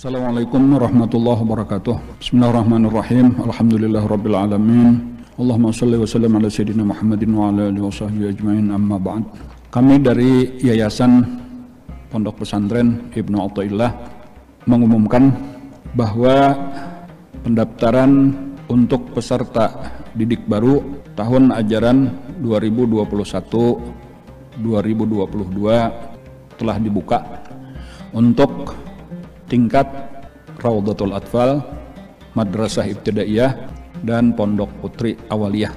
Assalamualaikum warahmatullahi wabarakatuh. Bismillahirrahmanirrahim. Alhamdulillahirabbil alamin. Allahumma shalli wa sallim ala sayyidina Muhammadin wa ala alihi washabbihi ajmain, amma ba'd. Kami dari Yayasan Pondok Pesantren Ibnu Athaillah mengumumkan bahwa pendaftaran untuk peserta didik baru tahun ajaran 2021-2022 telah dibuka untuk tingkat Raudhatul Atfal, Madrasah Ibtidaiyah, dan Pondok Putri Awaliyah.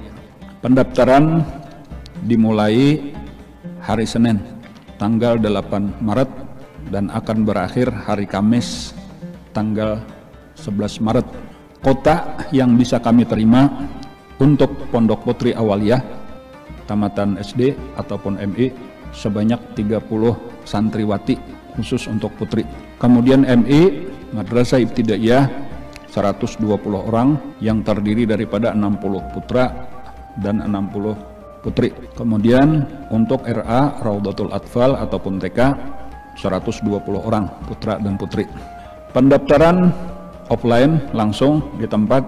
Pendaftaran dimulai hari Senin, tanggal 8 Maret dan akan berakhir hari Kamis, tanggal 11 Maret. Kota yang bisa kami terima untuk Pondok Putri Awaliyah, tamatan SD ataupun MI, sebanyak 30 santriwati khusus untuk putri. Kemudian MI Madrasah Ibtidaiyah 120 orang yang terdiri daripada 60 putra dan 60 putri. Kemudian untuk RA Raudhatul Atfal ataupun TK 120 orang putra dan putri. Pendaftaran offline langsung di tempat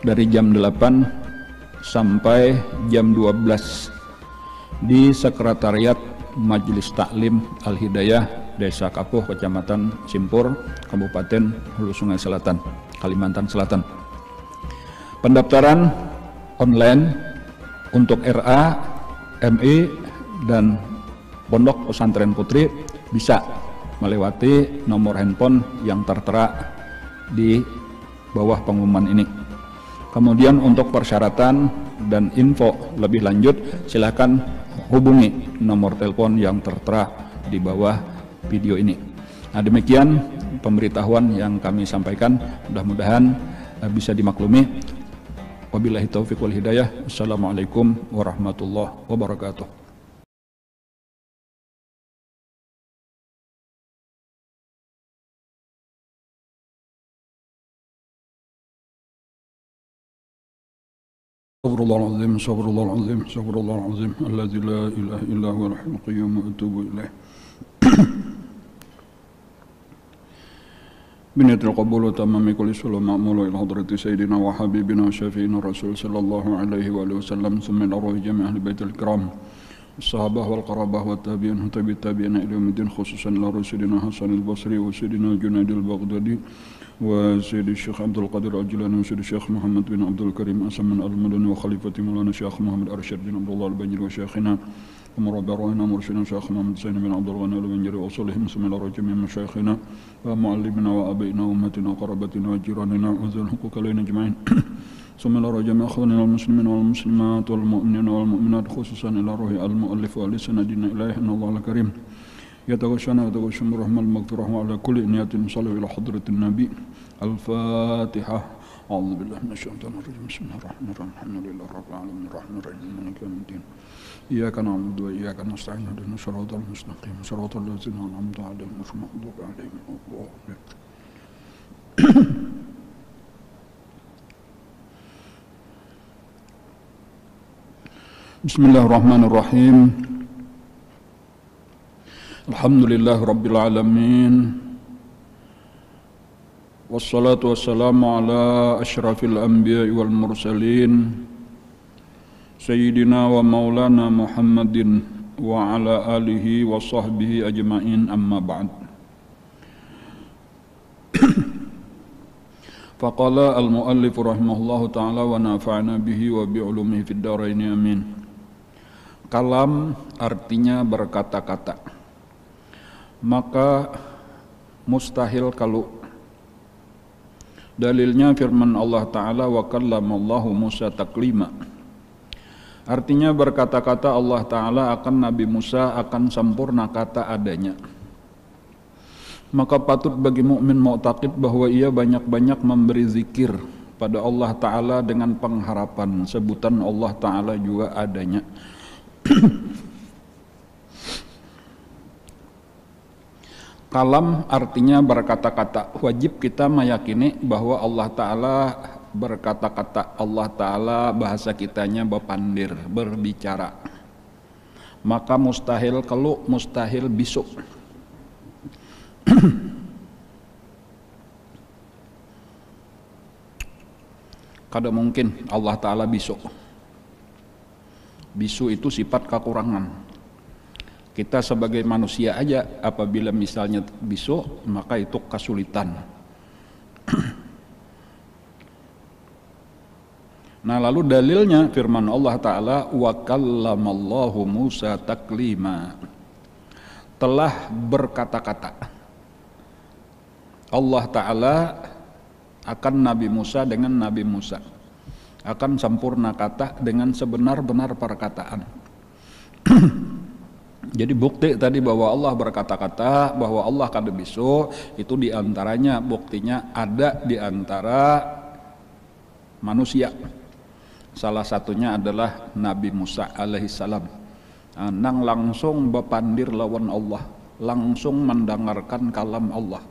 dari jam 8 sampai jam 12 di Sekretariat Majelis Taklim Al-Hidayah Desa Kapuh, Kecamatan Simpur, Kabupaten Hulu Sungai Selatan, Kalimantan Selatan. Pendaftaran online untuk RA, MI, dan Pondok Pesantren Putri bisa melewati nomor handphone yang tertera di bawah pengumuman ini. Kemudian untuk persyaratan dan info lebih lanjut silakan hubungi nomor telepon yang tertera di bawah video ini. Nah, demikian pemberitahuan yang kami sampaikan, mudah-mudahan bisa dimaklumi. Wabillahi taufiq wal hidayah. Assalamualaikum warahmatullahi wabarakatuh. Astagfirullahaladzim, astagfirullahaladzim, astagfirullahaladzim, alladzi la ilaha illa huwal hayyul qayyum wa atubu ilaih. Biniatil qabul wa tamami kulli salam ma'mulu ila hadrati sayyidina wa habibina wa syafi'ina rasul sallallahu alaihi wa alihi wasallam summa ila jami' ahli baitil kiram sahabah wal qarabah wa tabi'in tabi'ina ila yaumiddin, khususan ila rasulina Hasan al-Basri wa sayyidina Junaid al-Baghdadi wa sayyidi Syekh Abdul Qadir al-Jilani wa sayyidi Syekh Muhammad bin Abdul Karim Asaman al-Madani wa khalifati Maulana Syekh Muhammad Arsyad bin Abdullah al-Banjir wa syekhina ومربعنا مرشدنا شيخ محمد حسين بن عبد الغني البنجري وصلهم سم الله جميع مشايخنا ومعلمنا وابائنا وامتنا وقرابتنا وجيراننا وذوي الحقوق علينا اجمعين ثم الله جميع اخواننا المسلمين والمسلمات والمؤمنين والمؤمنات خصوصا الى روح المؤلف ولسندنا اليه ان الله الكريم يتغشنا ويتغشم برحمة المغفرة وعلى كل نية صلوا الى حضرة النبي. الفاتحة. أعوذ بالله من الشيطان الرجيم. بسم الله الرحمن الرحيم. الحمد لله رب العالمين الرحمن الرحيم مالك يوم الدين. إياك نعبد وإياك نستعين اهدنا الصراط المستقيم صراط الذين أنعمت عليهم غير المغضوب عليهم ولا الضالين. بسم الله الرحمن الرحيم. الحمد لله رب العالمين wassalatu wassalamu ala asyrafil anbiya'i wal mursalin sayyidina wa maulana Muhammadin wa ala alihi wa sahbihi ajma'in, amma ba'd. Faqala al-muallif rahimahullahu ta'ala wa nafa'na bihi wa bi'ulumihi fid dharaini amin. Kalam artinya berkata-kata, maka mustahil kalau. Dalilnya firman Allah Ta'ala wa kallamallahu Musa taklima. Artinya berkata-kata Allah Ta'ala akan Nabi Musa akan sempurna kata adanya. Maka patut bagi mukmin mu'taqid bahwa ia banyak-banyak memberi zikir pada Allah Ta'ala dengan pengharapan sebutan Allah Ta'ala juga adanya. Kalam artinya berkata-kata. Wajib kita meyakini bahwa Allah Ta'ala berkata-kata. Allah Ta'ala bahasa kitanya bepandir, berbicara. Maka mustahil kalau mustahil bisuk. kada mungkin Allah Ta'ala bisu. Bisu itu sifat kekurangan. Kita sebagai manusia aja apabila misalnya bisu, maka itu kesulitan. Nah lalu dalilnya firman Allah Ta'ala, wa kallamallahu Musa taklima, telah berkata-kata Allah Ta'ala akan Nabi Musa dengan Nabi Musa, akan sempurna kata dengan sebenar-benar perkataan. Jadi bukti tadi bahwa Allah berkata-kata, bahwa Allah kada bisu, itu diantaranya buktinya ada di antara manusia. Salah satunya adalah Nabi Musa alaihissalam. Nang langsung bepandir lawan Allah, langsung mendengarkan kalam Allah.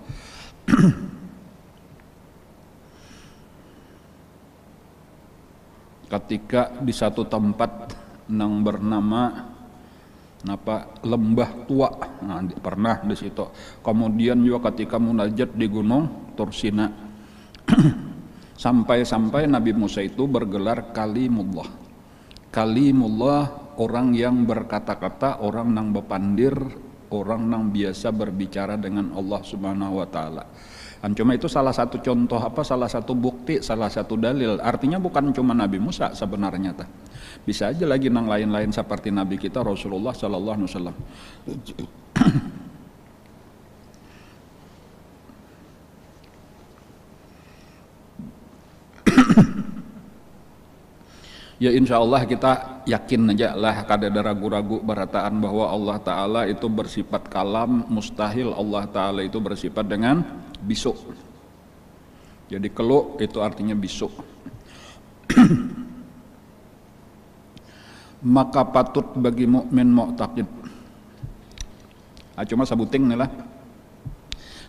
Ketika di satu tempat nang bernama lembah tua, pernah di situ. Kemudian juga ketika munajat di gunung Tursina. Sampai Nabi Musa itu bergelar Kalimullah. Kalimullah, orang yang berkata-kata, orang nang bepandir, orang nang biasa berbicara dengan Allah Subhanahu wa taala. Cuma itu salah satu contoh salah satu bukti, salah satu dalil. Artinya bukan cuma Nabi Musa sebenarnya tah. Bisa aja lagi nang lain-lain seperti Nabi kita Rasulullah sallallahu alaihi wasallam. Ya insya Allah kita yakin aja lah, kada ada ragu-ragu berataan bahwa Allah Ta'ala itu bersifat kalam. Mustahil Allah Ta'ala itu bersifat dengan bisu. Jadi kelu itu artinya bisu. Maka patut bagi mukmin mu'taqid. Cuma sabuting nih lah.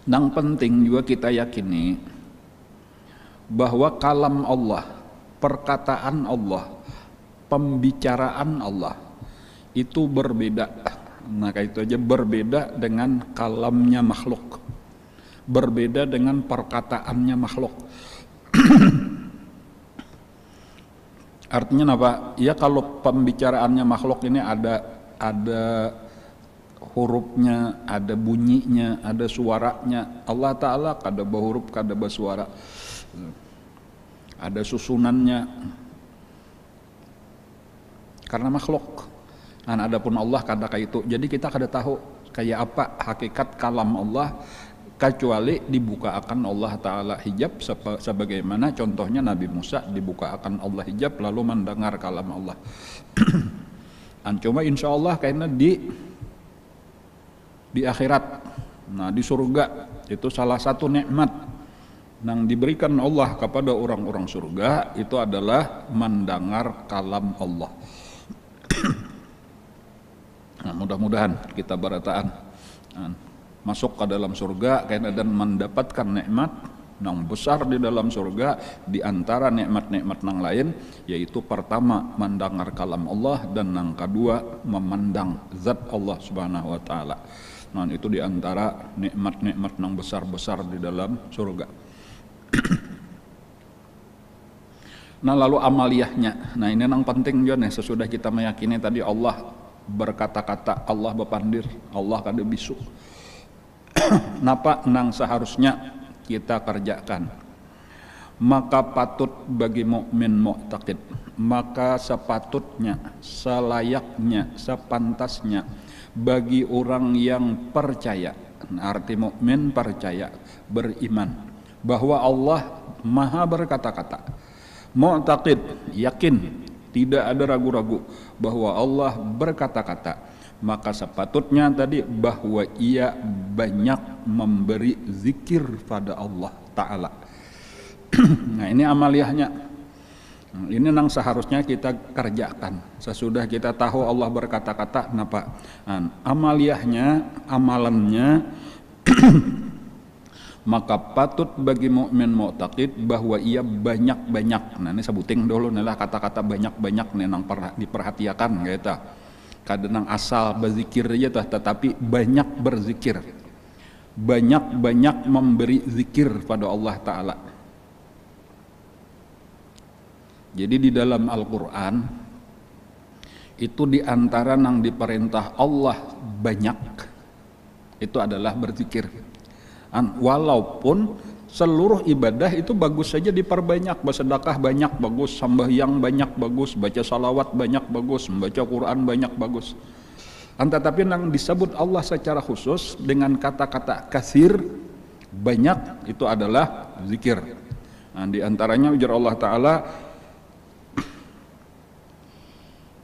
Nang penting juga kita yakini bahwa kalam Allah, perkataan Allah, pembicaraan Allah itu berbeda. Maka itu aja berbeda dengan kalamnya makhluk, berbeda dengan perkataannya makhluk. Artinya apa? Ya kalau pembicaraannya makhluk ini ada hurufnya, ada bunyinya, ada suaranya. Allah Ta'ala kada bahuruf, kada basuara, ada susunannya, karena makhluk. Nah, adapun Allah kada kayak itu. Jadi kita kada tahu kayak apa hakikat kalam Allah kecuali dibuka akan Allah Ta'ala hijab, sebagaimana contohnya Nabi Musa dibuka akan Allah hijab lalu mendengar kalam Allah. Cuma insya Allah karena di akhirat, nah di surga itu salah satu nikmat yang diberikan Allah kepada orang-orang surga itu adalah mendengar kalam Allah. Nah, mudah-mudahan kita berataan masuk ke dalam surga karena dan mendapatkan nikmat yang besar di dalam surga. Di antara nikmat-nikmat yang lain yaitu pertama mendengar kalam Allah, dan yang kedua memandang zat Allah Subhanahu wa taala. Nah, itu di antara nikmat-nikmat yang besar-besar di dalam surga. Nah lalu amaliyahnya, nah ini yang penting juga nih. Sesudah kita meyakini tadi Allah berkata-kata, Allah bepandir, Allah kada bisu, napa nang seharusnya kita kerjakan? Maka patut bagi mukmin mu'taqid, maka sepatutnya, selayaknya, sepantasnya bagi orang yang percaya, arti mukmin percaya, beriman bahwa Allah maha berkata-kata. Mu'taqid, yakin, tidak ada ragu-ragu bahwa Allah berkata-kata. Maka sepatutnya tadi bahwa ia banyak memberi zikir pada Allah Ta'ala. Nah ini amaliyahnya. Ini yang seharusnya kita kerjakan. Sesudah kita tahu Allah berkata-kata, kenapa? Amaliyahnya, amalannya maka patut bagi mukmin mu'taqid bahwa ia banyak-banyak. Nah ini sebuting dulu nih lah kata-kata banyak-banyak nih nang diperhatikan gitu. Kadang asal berzikir aja tetapi banyak berzikir, banyak-banyak memberi zikir pada Allah Ta'ala. Jadi di dalam Al-Quran itu diantara yang diperintah Allah banyak itu adalah berzikir. Walaupun seluruh ibadah itu bagus saja diperbanyak, bersedekah banyak bagus, sembahyang banyak bagus, baca salawat banyak bagus, membaca Quran banyak bagus. Tetapi yang disebut Allah secara khusus dengan kata-kata katsir, banyak, itu adalah zikir. Nah, di antaranya ujar Allah Ta'ala,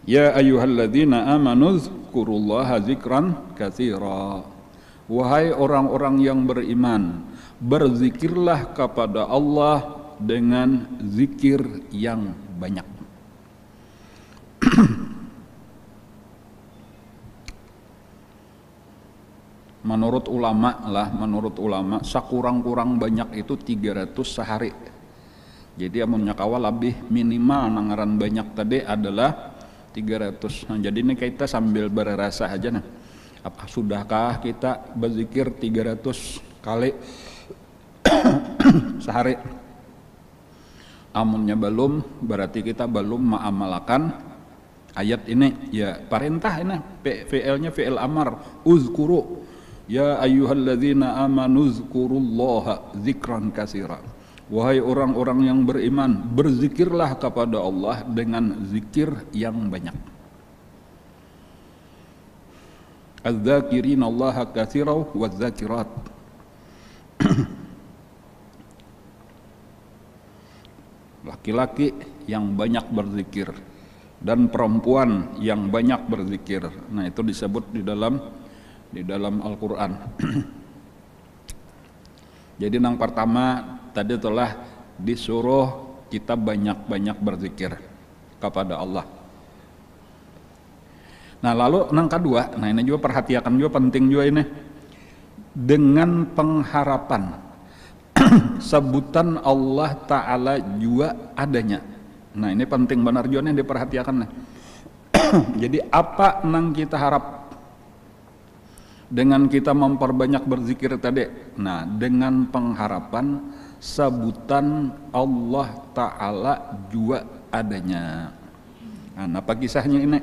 ya ayyuhalladzina amanu dzkurullaha dzikran katsira. Wahai orang-orang yang beriman, berzikirlah kepada Allah dengan zikir yang banyak. Menurut ulama sakurang-kurang banyak itu 300 sehari. Jadi amunnya kawa lebih minimal nangaran banyak tadi adalah 300. Nah, jadi ini kita sambil berrasa aja nih. Apa sudahkah kita berzikir 300 kali sehari? Amunnya belum, berarti kita belum mengamalkan ayat ini. Ya, perintah ini fi'ilnya fi'il amar, uzkuru ya ayyuhalladzina amanu uzkurullaha dzikran katsira. Wahai orang-orang yang beriman, berzikirlah kepada Allah dengan zikir yang banyak. Az-zakirina Allaha katsiran waz-zakirat. Laki-laki yang banyak berzikir dan perempuan yang banyak berzikir. Nah, itu disebut di dalam Al-Qur'an. Jadi yang pertama tadi telah disuruh kita banyak-banyak berzikir kepada Allah. Nah, lalu yang kedua, nah ini juga perhatikan juga, penting juga ini, dengan pengharapan sebutan Allah Ta'ala juga adanya. Nah, ini penting benar juga yang diperhatikan. Jadi apa yang kita harap dengan kita memperbanyak berzikir tadi? Nah, dengan pengharapan sebutan Allah Ta'ala juga adanya. Nah, apa kisahnya ini?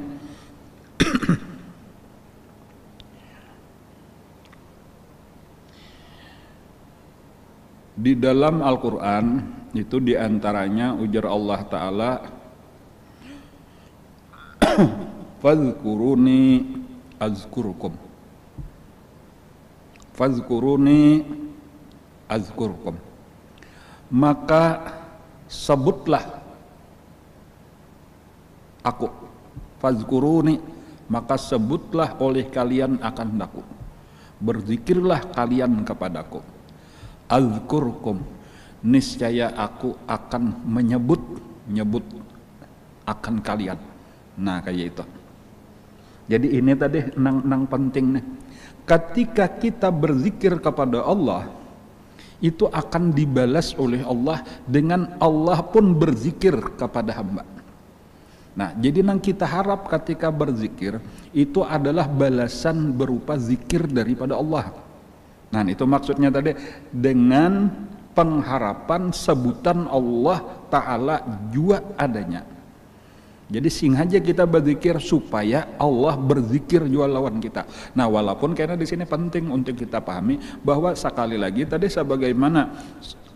Di dalam Al-Quran itu diantaranya ujar Allah Ta'ala, fazkuruni azkurukum, fazkuruni azkurukum, maka sebutlah aku, fazkuruni, maka sebutlah oleh kalian akan aku, berzikirlah kalian kepadaku, azkurkum, niscaya aku akan menyebut akan kalian. Nah, kayak itu. Jadi ini tadi nang penting nih. Ketika kita berzikir kepada Allah, itu akan dibalas oleh Allah dengan Allah pun berzikir kepada hamba. Nah, jadi yang kita harap ketika berzikir itu adalah balasan berupa zikir daripada Allah. Nah, itu maksudnya tadi dengan pengharapan sebutan Allah Ta'ala juga adanya. Jadi sengaja kita berzikir supaya Allah berzikir juga lawan kita. Nah, walaupun karena di sini penting untuk kita pahami bahwa sekali lagi tadi sebagaimana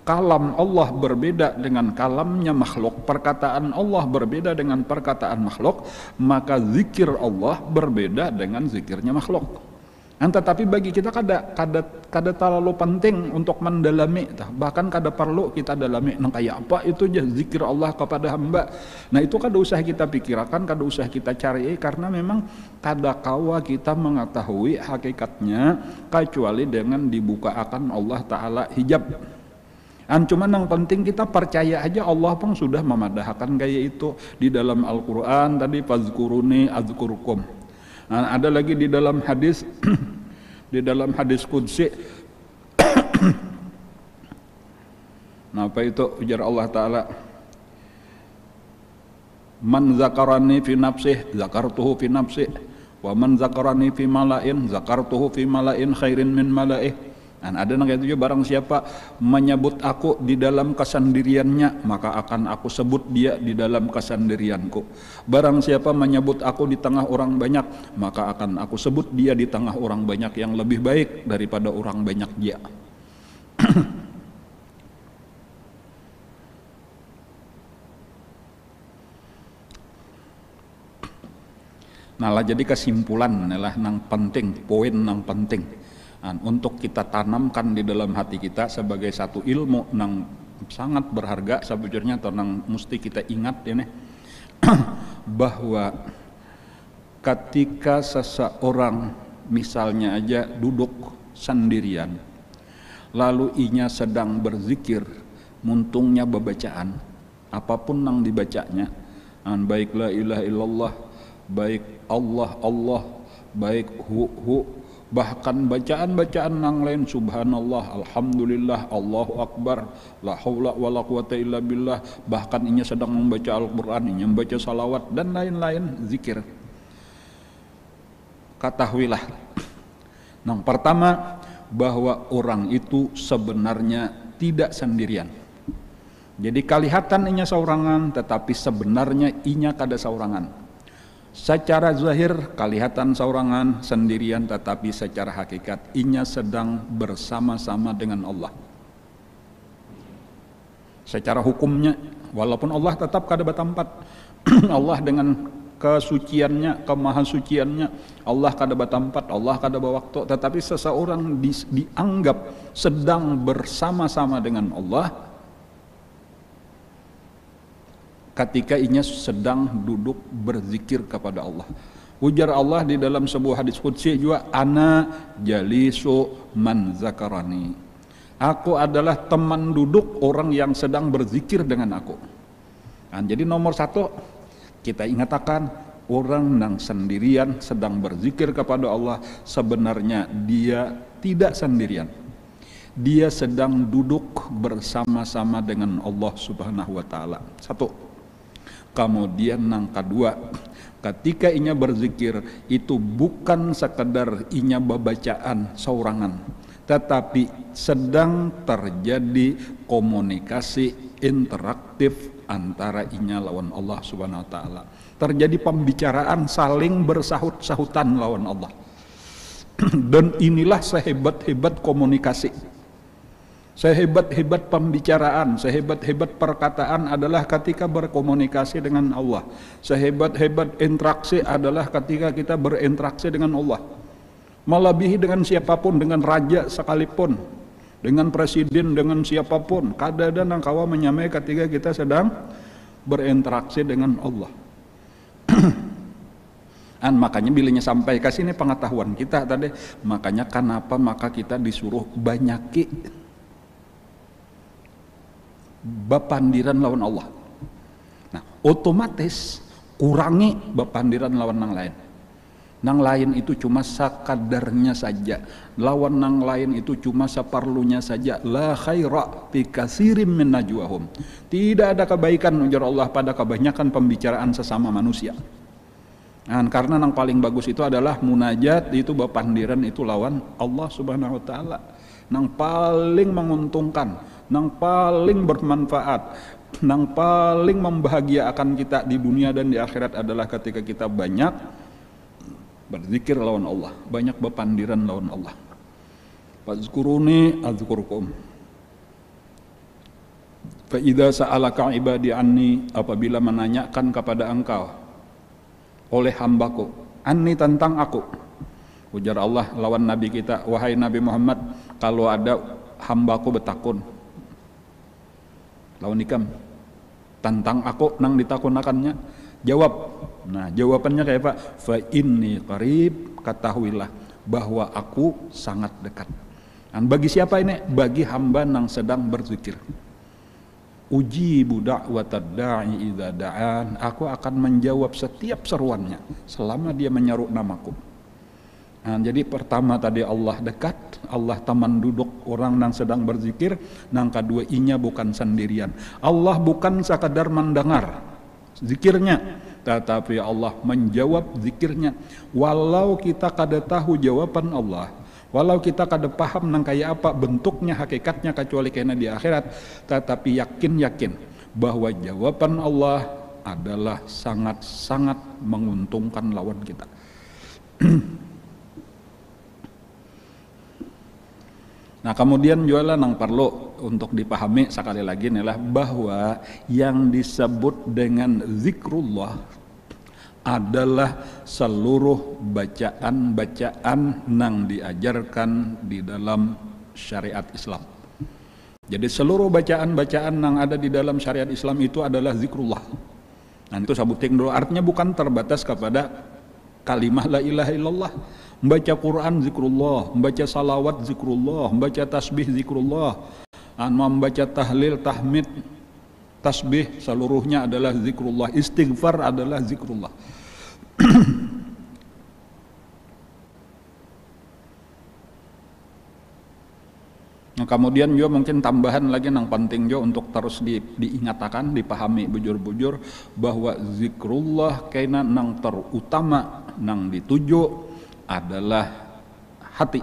kalam Allah berbeda dengan kalamnya makhluk, perkataan Allah berbeda dengan perkataan makhluk, maka zikir Allah berbeda dengan zikirnya makhluk. Tetapi bagi kita kada terlalu penting untuk mendalami, bahkan kada perlu kita dalami kayak apa itu aja zikir Allah kepada hamba. Nah, itu kada usah kita pikirkan, kada usah kita cari, karena memang kada kawa kita mengetahui hakikatnya kecuali dengan dibuka akan Allah Ta'ala hijab. Cuman yang penting kita percaya aja Allah pun sudah memadahkan gaya itu di dalam Al-Quran tadi, fazkuruni azkurkum. Nah, ada lagi di dalam hadis di dalam hadis qudsi. Nah, apa itu ujar Allah Ta'ala, man zakarani fi nafsih zakartuhu fi nafsih, wa man zakarani fi mala'in zakartuhu fi mala'in khairin min mala'ih, Dan ada yang itu juga, barang siapa menyebut aku di dalam kesendiriannya, maka akan aku sebut dia di dalam kesendirianku. Barang siapa menyebut aku di tengah orang banyak, maka akan aku sebut dia di tengah orang banyak yang lebih baik daripada orang banyak dia. Nah lah, jadi kesimpulan adalah nang penting, poin nang penting untuk kita tanamkan di dalam hati kita sebagai satu ilmu nang sangat berharga sebetulnya, atau nang mesti kita ingat ini bahwa ketika seseorang misalnya aja duduk sendirian lalu inya sedang berzikir, muntungnya bebacaan apapun nang dibacanya, baik la ilaha illallah, baik Allah Allah, baik hu, bahkan bacaan-bacaan yang lain, subhanallah, alhamdulillah, Allahu akbar, la haula wala quwata illa billah, bahkan inya sedang membaca Al-Qur'an, inya membaca salawat dan lain-lain zikir. Ketahuilah, yang pertama bahwa orang itu sebenarnya tidak sendirian. Jadi kelihatan inya saurangan, tetapi sebenarnya inya kada saurangan. Secara zahir kelihatan saurangan sendirian, tetapi secara hakikat inya sedang bersama-sama dengan Allah. Secara hukumnya, walaupun Allah tetap kada bertempat, Allah dengan kesuciannya, kemahasuciannya, Allah kada bertempat, Allah kada berwaktu, tetapi seseorang dianggap sedang bersama-sama dengan Allah ketika inya sedang duduk berzikir kepada Allah. Ujar Allah di dalam sebuah hadis qudsi juga, ana jalisu man zakarani. Aku adalah teman duduk orang yang sedang berzikir dengan aku. Nah, jadi nomor satu kita ingatkan, orang yang sendirian sedang berzikir kepada Allah sebenarnya dia tidak sendirian. Dia sedang duduk bersama-sama dengan Allah Subhanahu wa taala. Satu. Kemudian yang kedua, ketika inya berzikir itu bukan sekedar inya babacaan saurangan, tetapi sedang terjadi komunikasi interaktif antara inya lawan Allah Subhanahu wa taala. Terjadi pembicaraan saling bersahut-sahutan lawan Allah. Dan inilah sehebat-hebat komunikasi. Sehebat-hebat pembicaraan, sehebat-hebat perkataan adalah ketika berkomunikasi dengan Allah. Sehebat-hebat interaksi adalah ketika kita berinteraksi dengan Allah. Melebihi dengan siapapun, dengan raja sekalipun, dengan presiden, dengan siapapun. Kadang-kadang kawa menyamai ketika kita sedang berinteraksi dengan Allah. Makanya bilanya sampai ke sini pengetahuan kita tadi. Makanya kenapa maka kita disuruh banyaki bepandiran lawan Allah. Nah, otomatis kurangi bepandiran lawan nang lain. Nang lain itu cuma sakadarnya saja. Lawan nang lain itu cuma seperlunya saja. La khaira fi katsirin min najwahum. Tidak ada kebaikan ujar Allah pada kebanyakan pembicaraan sesama manusia. Nah, karena nang paling bagus itu adalah munajat, itu bepandiran itu lawan Allah Subhanahu wa taala. Nang paling menguntungkan, nang paling bermanfaat, nang paling membahagiakan kita di dunia dan di akhirat adalah ketika kita banyak berzikir lawan Allah, banyak bepandiran lawan Allah. Fazkuruni azkurkum. Fa idza sa'alaka ibadi anni, apabila menanyakan kepada engkau oleh hambaku anni tentang aku. Ujar Allah lawan Nabi kita, wahai Nabi Muhammad, kalau ada hambaku betakun lawan ikam tentang aku nang ditakunakannya, jawab. Nah, jawabannya kayak Pak, fa inni qarib, ketahuilah bahwa aku sangat dekat. Dan bagi siapa ini? Bagi hamba nang sedang berzikir. Ujibu da'watad da'i idza da'an, aku akan menjawab setiap seruannya selama dia menyeru namaku. Nah, jadi pertama tadi Allah dekat, Allah teman duduk orang yang sedang berzikir. Yang kedua, inya bukan sendirian. Allah bukan sekadar mendengar zikirnya, tetapi Allah menjawab zikirnya. Walau kita kada tahu jawaban Allah, Walau kita kada paham nang kaya apa bentuknya hakikatnya kecuali kena di akhirat, tetapi yakin bahwa jawaban Allah adalah sangat-sangat menguntungkan lawan kita. Nah kemudian juga nang perlu untuk dipahami sekali lagi adalah bahwa yang disebut dengan zikrullah adalah seluruh bacaan-bacaan nang diajarkan di dalam syariat Islam. Jadi seluruh bacaan-bacaan nang ada di dalam syariat Islam itu adalah zikrullah. Nah itu sabuting dulu, artinya bukan terbatas kepada kalimah la ilaha illallah. Membaca Quran zikrullah, membaca salawat zikrullah, membaca tasbih zikrullah, membaca tahlil, tahmid, tasbih seluruhnya adalah zikrullah, istighfar adalah zikrullah. Nah, kemudian juga mungkin tambahan lagi yang penting juga untuk terus diingatkan, dipahami bujur-bujur bahwa zikrullah kaina nang terutama nang dituju adalah hati.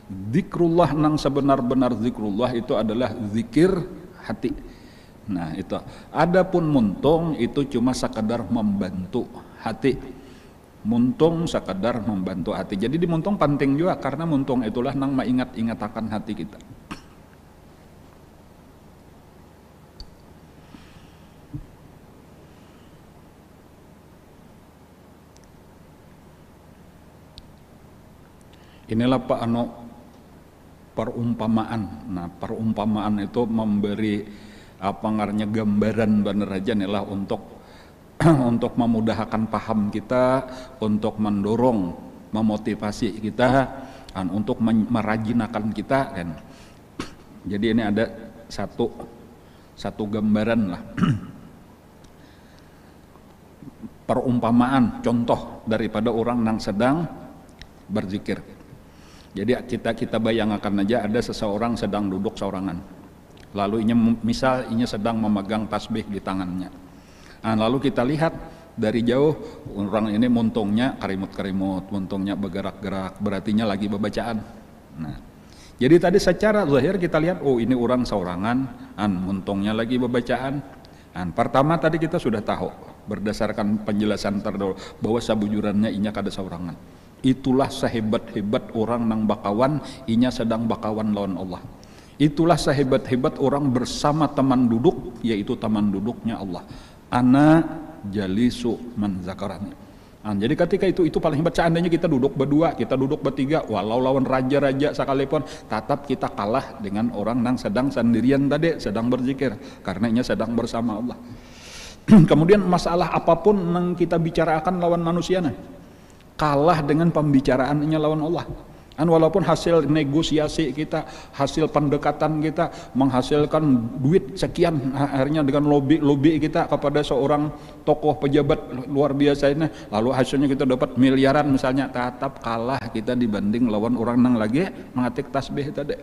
Zikrullah nang sebenar-benar zikrullah itu adalah zikir hati. Nah itu, adapun muntung itu cuma sekadar membantu hati. Muntung sekadar membantu hati. Jadi di muntung penting juga karena muntung itulah nang mengingat-ingatakan hati kita. Inilah Pak perumpamaan. Nah perumpamaan itu memberi apa ngarnya gambaran bener aja nih lah untuk memudahkan paham kita, untuk mendorong, memotivasi kita, dan untuk merajinakan kita kan. Jadi ini ada satu gambaran lah. Perumpamaan, contoh daripada orang yang sedang berzikir. Jadi kita bayangkan aja ada seseorang sedang duduk seorangan. Lalu misal inya sedang memegang tasbih di tangannya. Nah, lalu kita lihat dari jauh orang ini muntungnya karimut-karimut, muntungnya bergerak-gerak, berartinya lagi bacaan. Nah, jadi tadi secara zahir kita lihat oh ini orang seorangan, muntungnya lagi bacaan. Pertama tadi kita sudah tahu berdasarkan penjelasan terdahulu bahwa sabujurannya inya kada seorangan. Itulah sehebat-hebat orang nang bakawan, inya sedang bakawan lawan Allah. Itulah sehebat-hebat orang bersama teman duduk, yaitu teman duduknya Allah. Ana jalisu man zakarani. Nah, jadi ketika itu paling hebat. Seandainya kita duduk berdua, kita duduk bertiga, walau lawan raja-raja sekalipun, tetap kita kalah dengan orang yang sedang sendirian tadi, sedang berzikir, karena ia sedang bersama Allah. Kemudian masalah apapun yang kita bicarakan lawan manusia, kalah dengan pembicaraannya lawan Allah. Walaupun hasil negosiasi kita, hasil pendekatan kita menghasilkan duit sekian, akhirnya dengan lobby kita kepada seorang tokoh pejabat luar biasa ini, lalu hasilnya kita dapat miliaran misalnya, tetap kalah kita dibanding lawan orang nang lagi mengatik tasbih tadi.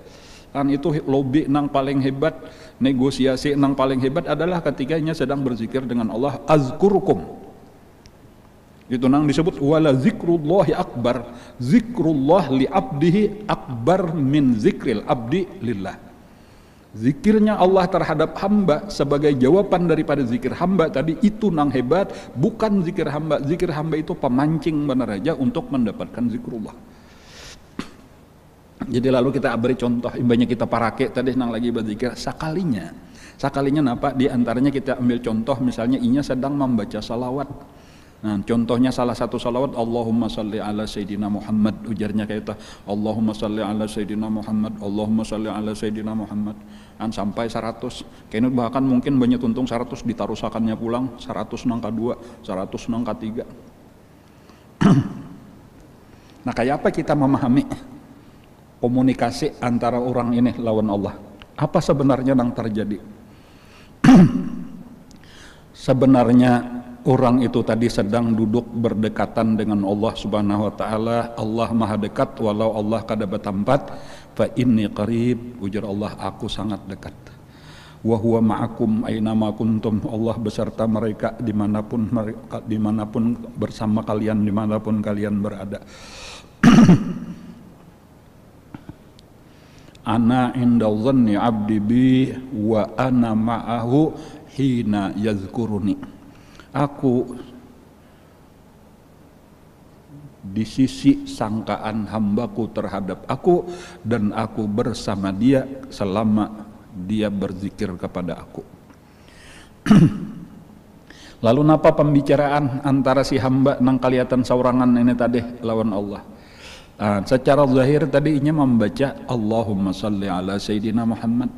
Kan itu lobby nang paling hebat, negosiasi nang paling hebat adalah ketikanya sedang berzikir dengan Allah, azkurukum. Itu nang disebut wala zikrullahi akbar, zikrullah li abdihi akbar min zikril abdi lillah. Zikirnya Allah terhadap hamba sebagai jawaban daripada zikir hamba tadi itu nang hebat, bukan zikir hamba. Zikir hamba itu pemancing benar aja untuk mendapatkan zikrullah. Jadi lalu kita beri contoh, imbanya kita parake tadi nang lagi berzikir sakalinya napa di antaranya kita ambil contoh misalnya inya sedang membaca salawat. Nah, contohnya salah satu salawat Allahumma salli ala Sayyidina Muhammad, ujarnya kayak itu Allahumma salli ala Sayyidina Muhammad, Allahumma salli ala Sayyidina Muhammad, sampai 100. Kayaknya bahkan mungkin banyak tuntung 100 ditarusakannya pulang, 100 nangka 2, 100 nangka 3. Nah kayak apa kita memahami komunikasi antara orang ini lawan Allah? Apa sebenarnya yang terjadi? Sebenarnya orang itu tadi sedang duduk berdekatan dengan Allah Subhanahu wa taala. Allah Maha dekat walau Allah kada bertempat. Fa inni qarib, ujar Allah, aku sangat dekat. Wa huwa ma'akum aina ma kuntum, Allah beserta mereka dimanapun bersama kalian dimanapun kalian berada. ana inda dhanni 'abdi bi wa ana ma'ahu hina yazkuruni. Aku di sisi sangkaan hambaku terhadap aku, dan aku bersama dia selama dia berzikir kepada aku. Lalu napa pembicaraan antara si hamba nang kaliatan saurangan ini tadi lawan Allah? Secara zahir tadinya membaca Allahumma salli ala Sayyidina Muhammad.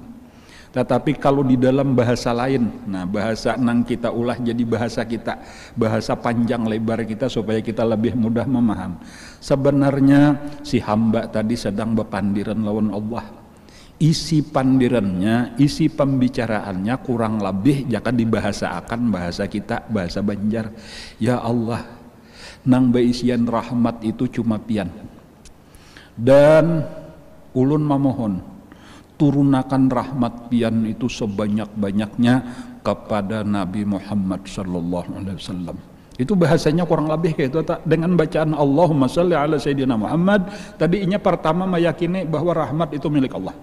Tetapi kalau di dalam bahasa lain, nah bahasa nang kita ulah jadi bahasa kita, bahasa panjang lebar kita supaya kita lebih mudah memaham. Sebenarnya si hamba tadi sedang bepandiran lawan Allah. Isi pandirannya, isi pembicaraannya kurang lebih jika dibahasakan bahasa kita, bahasa Banjar. Ya Allah, nang beisian rahmat itu cuma pian. Dan ulun memohon, turunakan rahmat pian itu sebanyak-banyaknya kepada Nabi Muhammad sallallahu alaihi wasallam. Itu bahasanya kurang lebih kayak itu dengan bacaan Allahumma shalli ala Sayyidina Muhammad. Tadinya pertama meyakini bahwa rahmat itu milik Allah.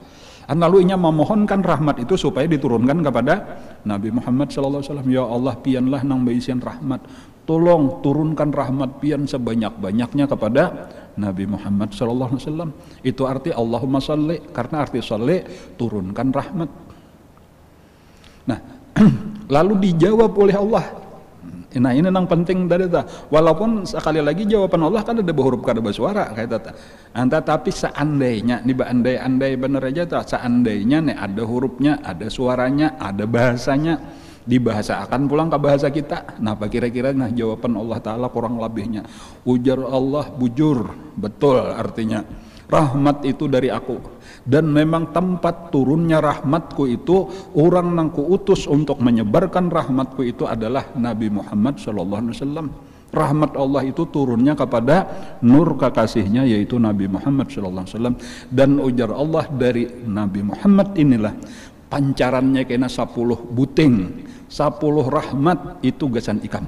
Lalu inya memohonkan rahmat itu supaya diturunkan kepada Nabi Muhammad sallallahu alaihi wasallam. Ya Allah, pianlah nang beisian rahmat. Tolong turunkan rahmat pian sebanyak-banyaknya kepada Nabi Muhammad sallallahu alaihi wasallam. Itu arti Allahumma shalli, karena arti shalli turunkan rahmat. Nah, lalu dijawab oleh Allah. Nah ini yang penting tadi ta. Walaupun sekali lagi jawaban Allah kan ada huruf kada bersuara kayak tata. Tapi seandainya nih andai bener aja ta, seandainya nih ada hurufnya, ada suaranya, ada bahasanya, dibahasakan pulang ke bahasa kita. Nah apa kira-kira nah jawaban Allah Ta'ala kurang lebihnya, ujar Allah bujur, betul artinya rahmat itu dari aku, dan memang tempat turunnya rahmatku itu orang yang kuutus untuk menyebarkan rahmatku itu adalah Nabi Muhammad sallallahu alaihi wasallam. Rahmat Allah itu turunnya kepada nur kekasihnya yaitu Nabi Muhammad sallallahu alaihi wasallam, dan ujar Allah dari Nabi Muhammad inilah pancarannya kena 10 buting, 10 rahmat itu gasan ikam.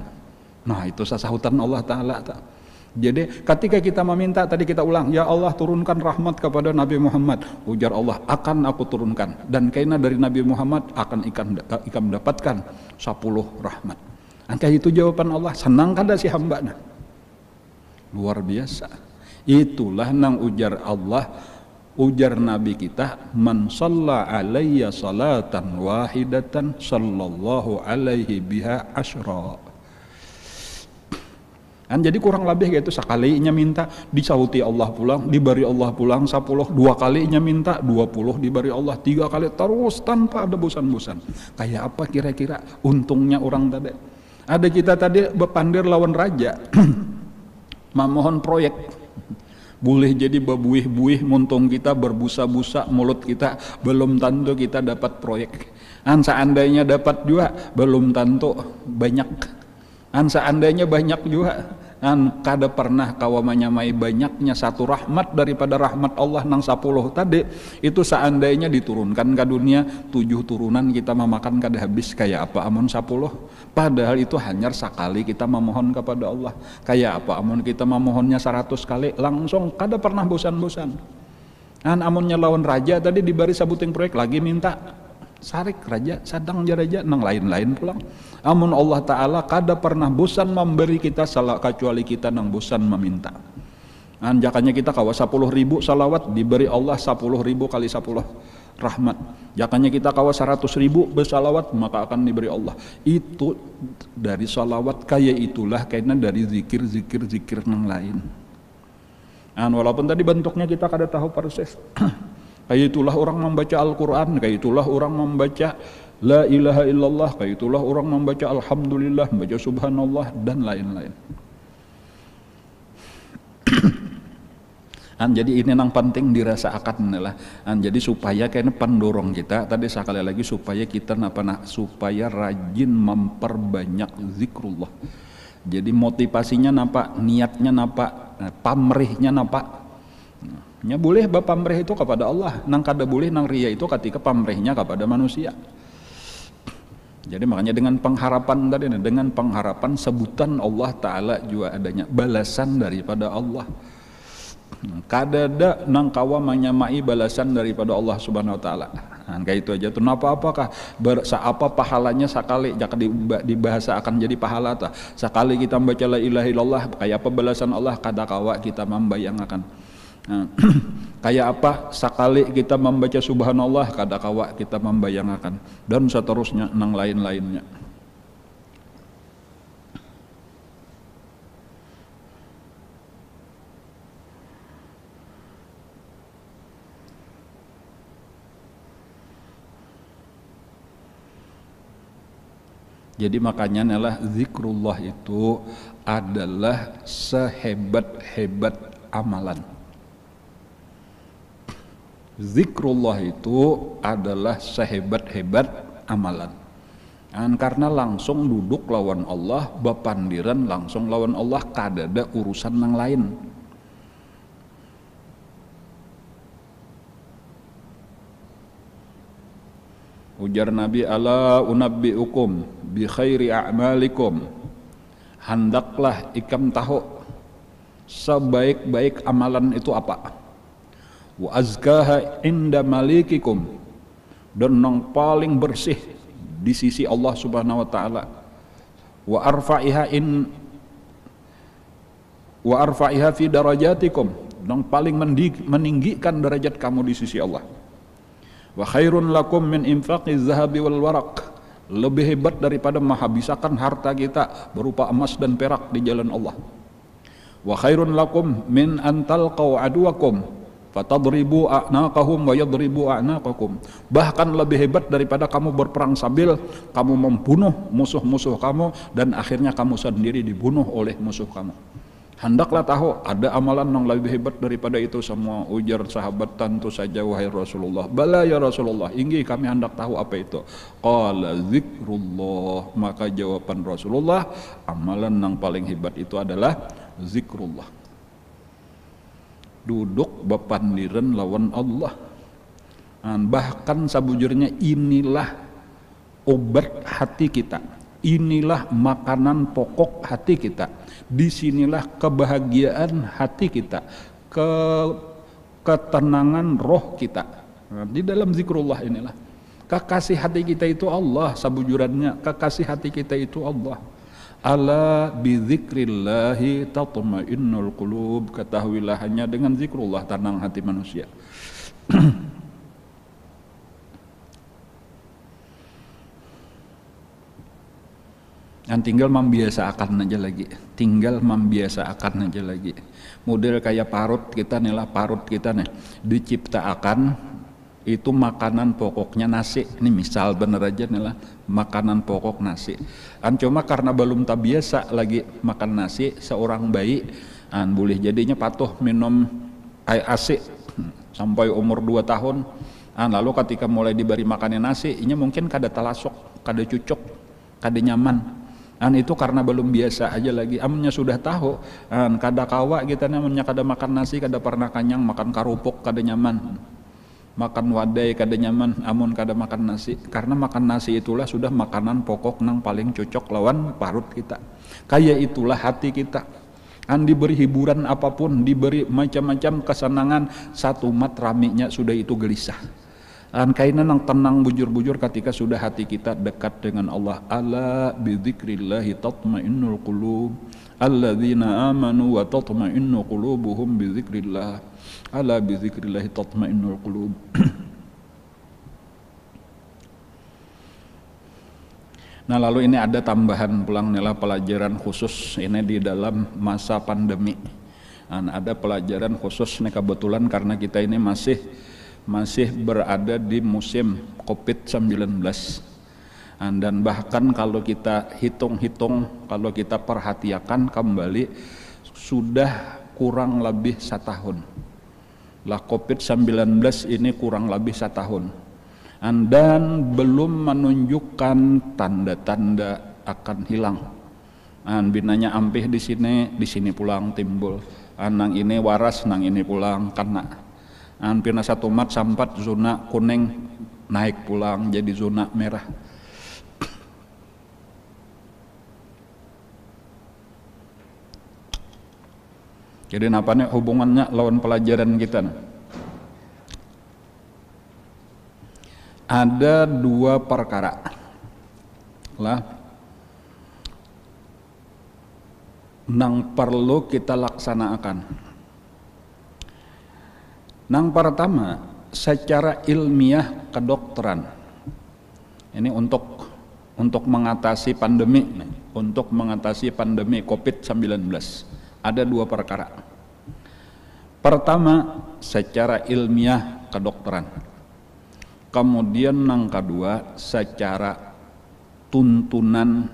Nah itu sasahutan Allah Ta'ala. Jadi ketika kita meminta, tadi kita ulang, ya Allah turunkan rahmat kepada Nabi Muhammad, ujar Allah akan aku turunkan, dan karena dari Nabi Muhammad akan ikam dapatkan 10 rahmat. Angka itu jawaban Allah, senang kada si hamba nah. Luar biasa. Itulah nang ujar Allah, ujar Nabi kita, man shalla alayya salatan wahidatan sallallahu alaihi biha asyra. Jadi kurang lebih gitu, sekalinya minta disauti Allah pulang, diberi Allah pulang 10, 2 kalinya minta 20 diberi Allah, 3 kali terus tanpa ada bosan-bosan. Kayak apa kira-kira untungnya orang tadi? Ada kita tadi bepandir lawan raja memohon proyek, boleh jadi bebuih-buih muntung kita berbusa-busa mulut kita, belum tentu kita dapat proyek. Seandainya dapat juga belum tentu banyak. Seandainya banyak juga, kada pernah kawa menyamai banyaknya satu rahmat daripada rahmat Allah nang 10 tadi. Itu seandainya diturunkan ke dunia 7 turunan kita memakan kada habis, kayak apa amun 10. Padahal itu hanya sekali kita memohon kepada Allah. Kayak apa amun kita memohonnya 100 kali langsung kada pernah bosan-bosan. Amunnya lawan raja tadi diberi sabuting proyek lagi minta sarik raja, sadang raja, nang lain-lain pulang. Amun Allah Ta'ala kada pernah bosan memberi kita salah kecuali kita nang bosan meminta. Jakanya kita kawa 10.000 salawat diberi Allah 10.000 kali 10 rahmat. Jakanya kita kawa 100.000 bersalawat maka akan diberi Allah. Itu dari salawat kayak itulah karena dari zikir nang lain. Walaupun tadi bentuknya kita kada tahu persis. Kayak itulah orang membaca Al-Quran, kayak itulah orang membaca La ilaha illallah, kayak itulah orang membaca Alhamdulillah, membaca Subhanallah, dan lain-lain. Jadi ini yang penting dirasakan adalah, jadi supaya kayaknya pendorong kita, tadi sekali lagi supaya kita supaya rajin memperbanyak zikrullah. Jadi motivasinya napa, niatnya napa, pamrihnya napa. Nya boleh pamrih itu kepada Allah, nang kada boleh nang ria itu ketika pamrihnya kepada manusia. Jadi makanya dengan pengharapan tadi, dengan pengharapan sebutan Allah Ta'ala juga adanya balasan daripada Allah. Kadada nang kawa menyamai balasan daripada Allah Subhanahu wa taala. Kayak itu aja tuh. Apakah apa pahalanya sekali jika dibahasa akan jadi pahala ta. Sekali kita membaca la ilaha illallah kayak apa balasan Allah kada kawa kita membayangkan. Kayak apa sekali kita membaca subhanallah kada kawa kita membayangkan dan seterusnya nang lain-lainnya. Jadi makanya adalah zikrullah itu adalah sehebat-hebat amalan. Zikrullah itu adalah sehebat-hebat amalan. Dan karena langsung duduk lawan Allah, bepandiran langsung lawan Allah, kadada urusan yang lain. Ujar Nabi, ala unabbiukum bi khairi a'malikum. Hendaklah ikam tahu sebaik-baik amalan itu apa. Wa azkaha inda malikikum, dan yang paling bersih di sisi Allah Subhanahu wa taala. Wa arfa'iha fi darajatikum, yang paling meninggikan derajat kamu di sisi Allah. Wa khairun lakum min infaqiz zahabi wal waraq, lebih hebat daripada menghabiskan harta kita berupa emas dan perak di jalan Allah. Wa khairun lakum min an talqaw aduwakum fatadribu a'naqahum wa yadribu a'naqakum, bahkan lebih hebat daripada kamu berperang sambil kamu membunuh musuh-musuh kamu dan akhirnya kamu sendiri dibunuh oleh musuh kamu. Hendaklah tahu ada amalan yang lebih hebat daripada itu semua. Ujar sahabat, tentu saja wahai Rasulullah. Bala ya Rasulullah, ingin kami hendak tahu apa itu. Qala zikrullah, maka jawaban Rasulullah, amalan yang paling hebat itu adalah zikrullah. Duduk bepandiran lawan Allah. Dan bahkan sabujurnya inilah obat hati kita. Inilah makanan pokok hati kita. Disinilah kebahagiaan hati kita, ketenangan roh kita. Di dalam zikrullah inilah kekasih hati kita itu Allah, sabujurannya kekasih hati kita itu Allah. Ala bizikrillahi tatma'innul qulub, ketahuilah hanya dengan zikrullah tenang hati manusia. Dan tinggal membiasakan aja lagi, model kayak parut kita nih lah, parut kita nih diciptakan itu makanan pokoknya nasi. Ini misal bener aja nih lah, makanan pokok nasi. Cuma karena belum tak biasa lagi makan nasi, seorang bayi boleh jadinya patuh minum air ASI sampai umur 2 tahun. Lalu ketika mulai diberi makannya nasi, ini mungkin kada talasok, kada cucuk, kada nyaman. Itu karena belum biasa aja lagi. Amunnya sudah tahu, kada kawa kita namanya kada makan nasi, kada pernah kanyang, makan karupuk kada nyaman, makan wadai kada nyaman, amun kada makan nasi. Karena makan nasi itulah sudah makanan pokok nang paling cocok lawan parut kita. Kayak itulah hati kita. Diberi hiburan apapun, diberi macam-macam kesenangan, satu mat raminya sudah itu gelisah. Kaina nang tenang bujur-bujur ketika sudah hati kita dekat dengan Allah. Ala bidzikrillahi tatmainnul qulub, alladzina amanu wa tatmainnu qulubuhum bidzikrillah. Ala bidzikrillahi tatmainnul qulub. Nah, lalu ini ada tambahan pulang nilai pelajaran khusus ini di dalam masa pandemi. Ada pelajaran khusus nih kebetulan karena kita ini masih berada di musim COVID-19. Dan bahkan kalau kita hitung-hitung, kalau kita perhatikan kembali, sudah kurang lebih 1 tahun. Lah COVID-19 ini kurang lebih 1 tahun. Dan belum menunjukkan tanda-tanda akan hilang. Binanya ampih di sini pulang timbul. Nang ini waras, nang ini pulang kena. Pina 1 mat sampat zona kuning naik pulang jadi zona merah. Jadi napanya hubungannya lawan pelajaran kita. Ada dua perkara lah nang perlu kita laksanakan. Nang pertama, secara ilmiah kedokteran. Ini untuk mengatasi pandemi, untuk mengatasi pandemi COVID-19. Ada dua perkara. Pertama, secara ilmiah kedokteran. Kemudian yang kedua, secara tuntunan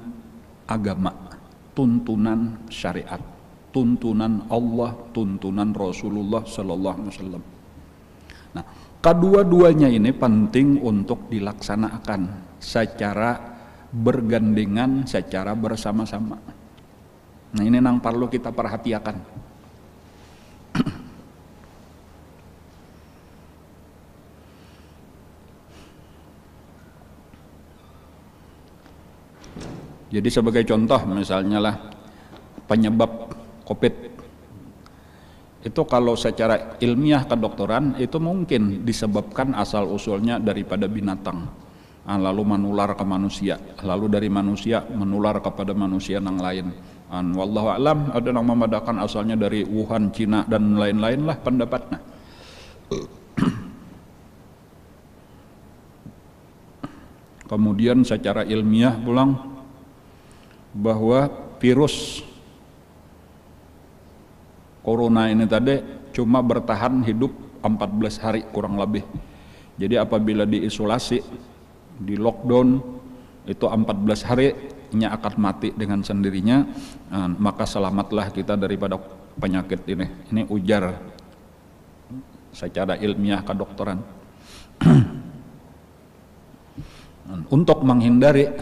agama, tuntunan syariat, tuntunan Allah, tuntunan Rasulullah Sallallahu Alaihi Wasallam. Nah, kedua-duanya ini penting untuk dilaksanakan secara bergandengan, secara bersama-sama. Nah, ini yang perlu kita perhatikan. Jadi sebagai contoh misalnya lah penyebab COVID itu kalau secara ilmiah kedokteran itu mungkin disebabkan asal usulnya daripada binatang, lalu menular ke manusia, lalu dari manusia menular kepada manusia yang lain. Wallahu a'lam, ada yang memadakan asalnya dari Wuhan, Cina dan lain-lain lah pendapatnya. Kemudian secara ilmiah pulang bahwa virus Corona ini tadi cuma bertahan hidup 14 hari kurang lebih. Jadi apabila diisolasi, di lockdown itu 14 hari nya akan mati dengan sendirinya, maka selamatlah kita daripada penyakit ini. Ini ujar secara ilmiah kedokteran. Untuk menghindari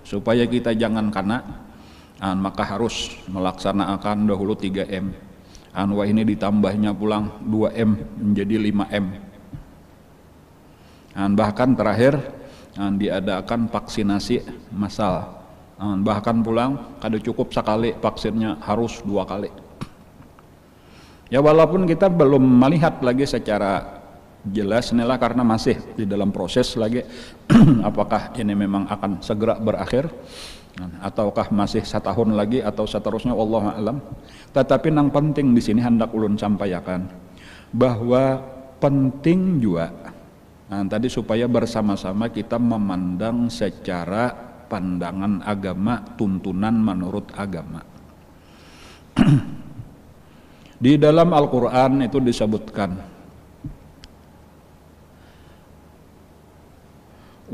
supaya kita jangan kena, maka harus melaksanakan dahulu 3M. Wah ini ditambahnya pulang 2M menjadi 5M. Bahkan terakhir diadakan vaksinasi massal. Bahkan pulang kada cukup sekali vaksinnya, harus 2 kali. Ya walaupun kita belum melihat lagi secara jelas inilah karena masih di dalam proses lagi apakah ini memang akan segera berakhir ataukah masih 1 tahun lagi atau seterusnya, wallahu a'lam. Tetapi yang penting di sini hendak ulun sampaikan bahwa penting juga tadi supaya bersama-sama kita memandang secara pandangan agama, tuntunan menurut agama. Di dalam Al-Qur'an itu disebutkan,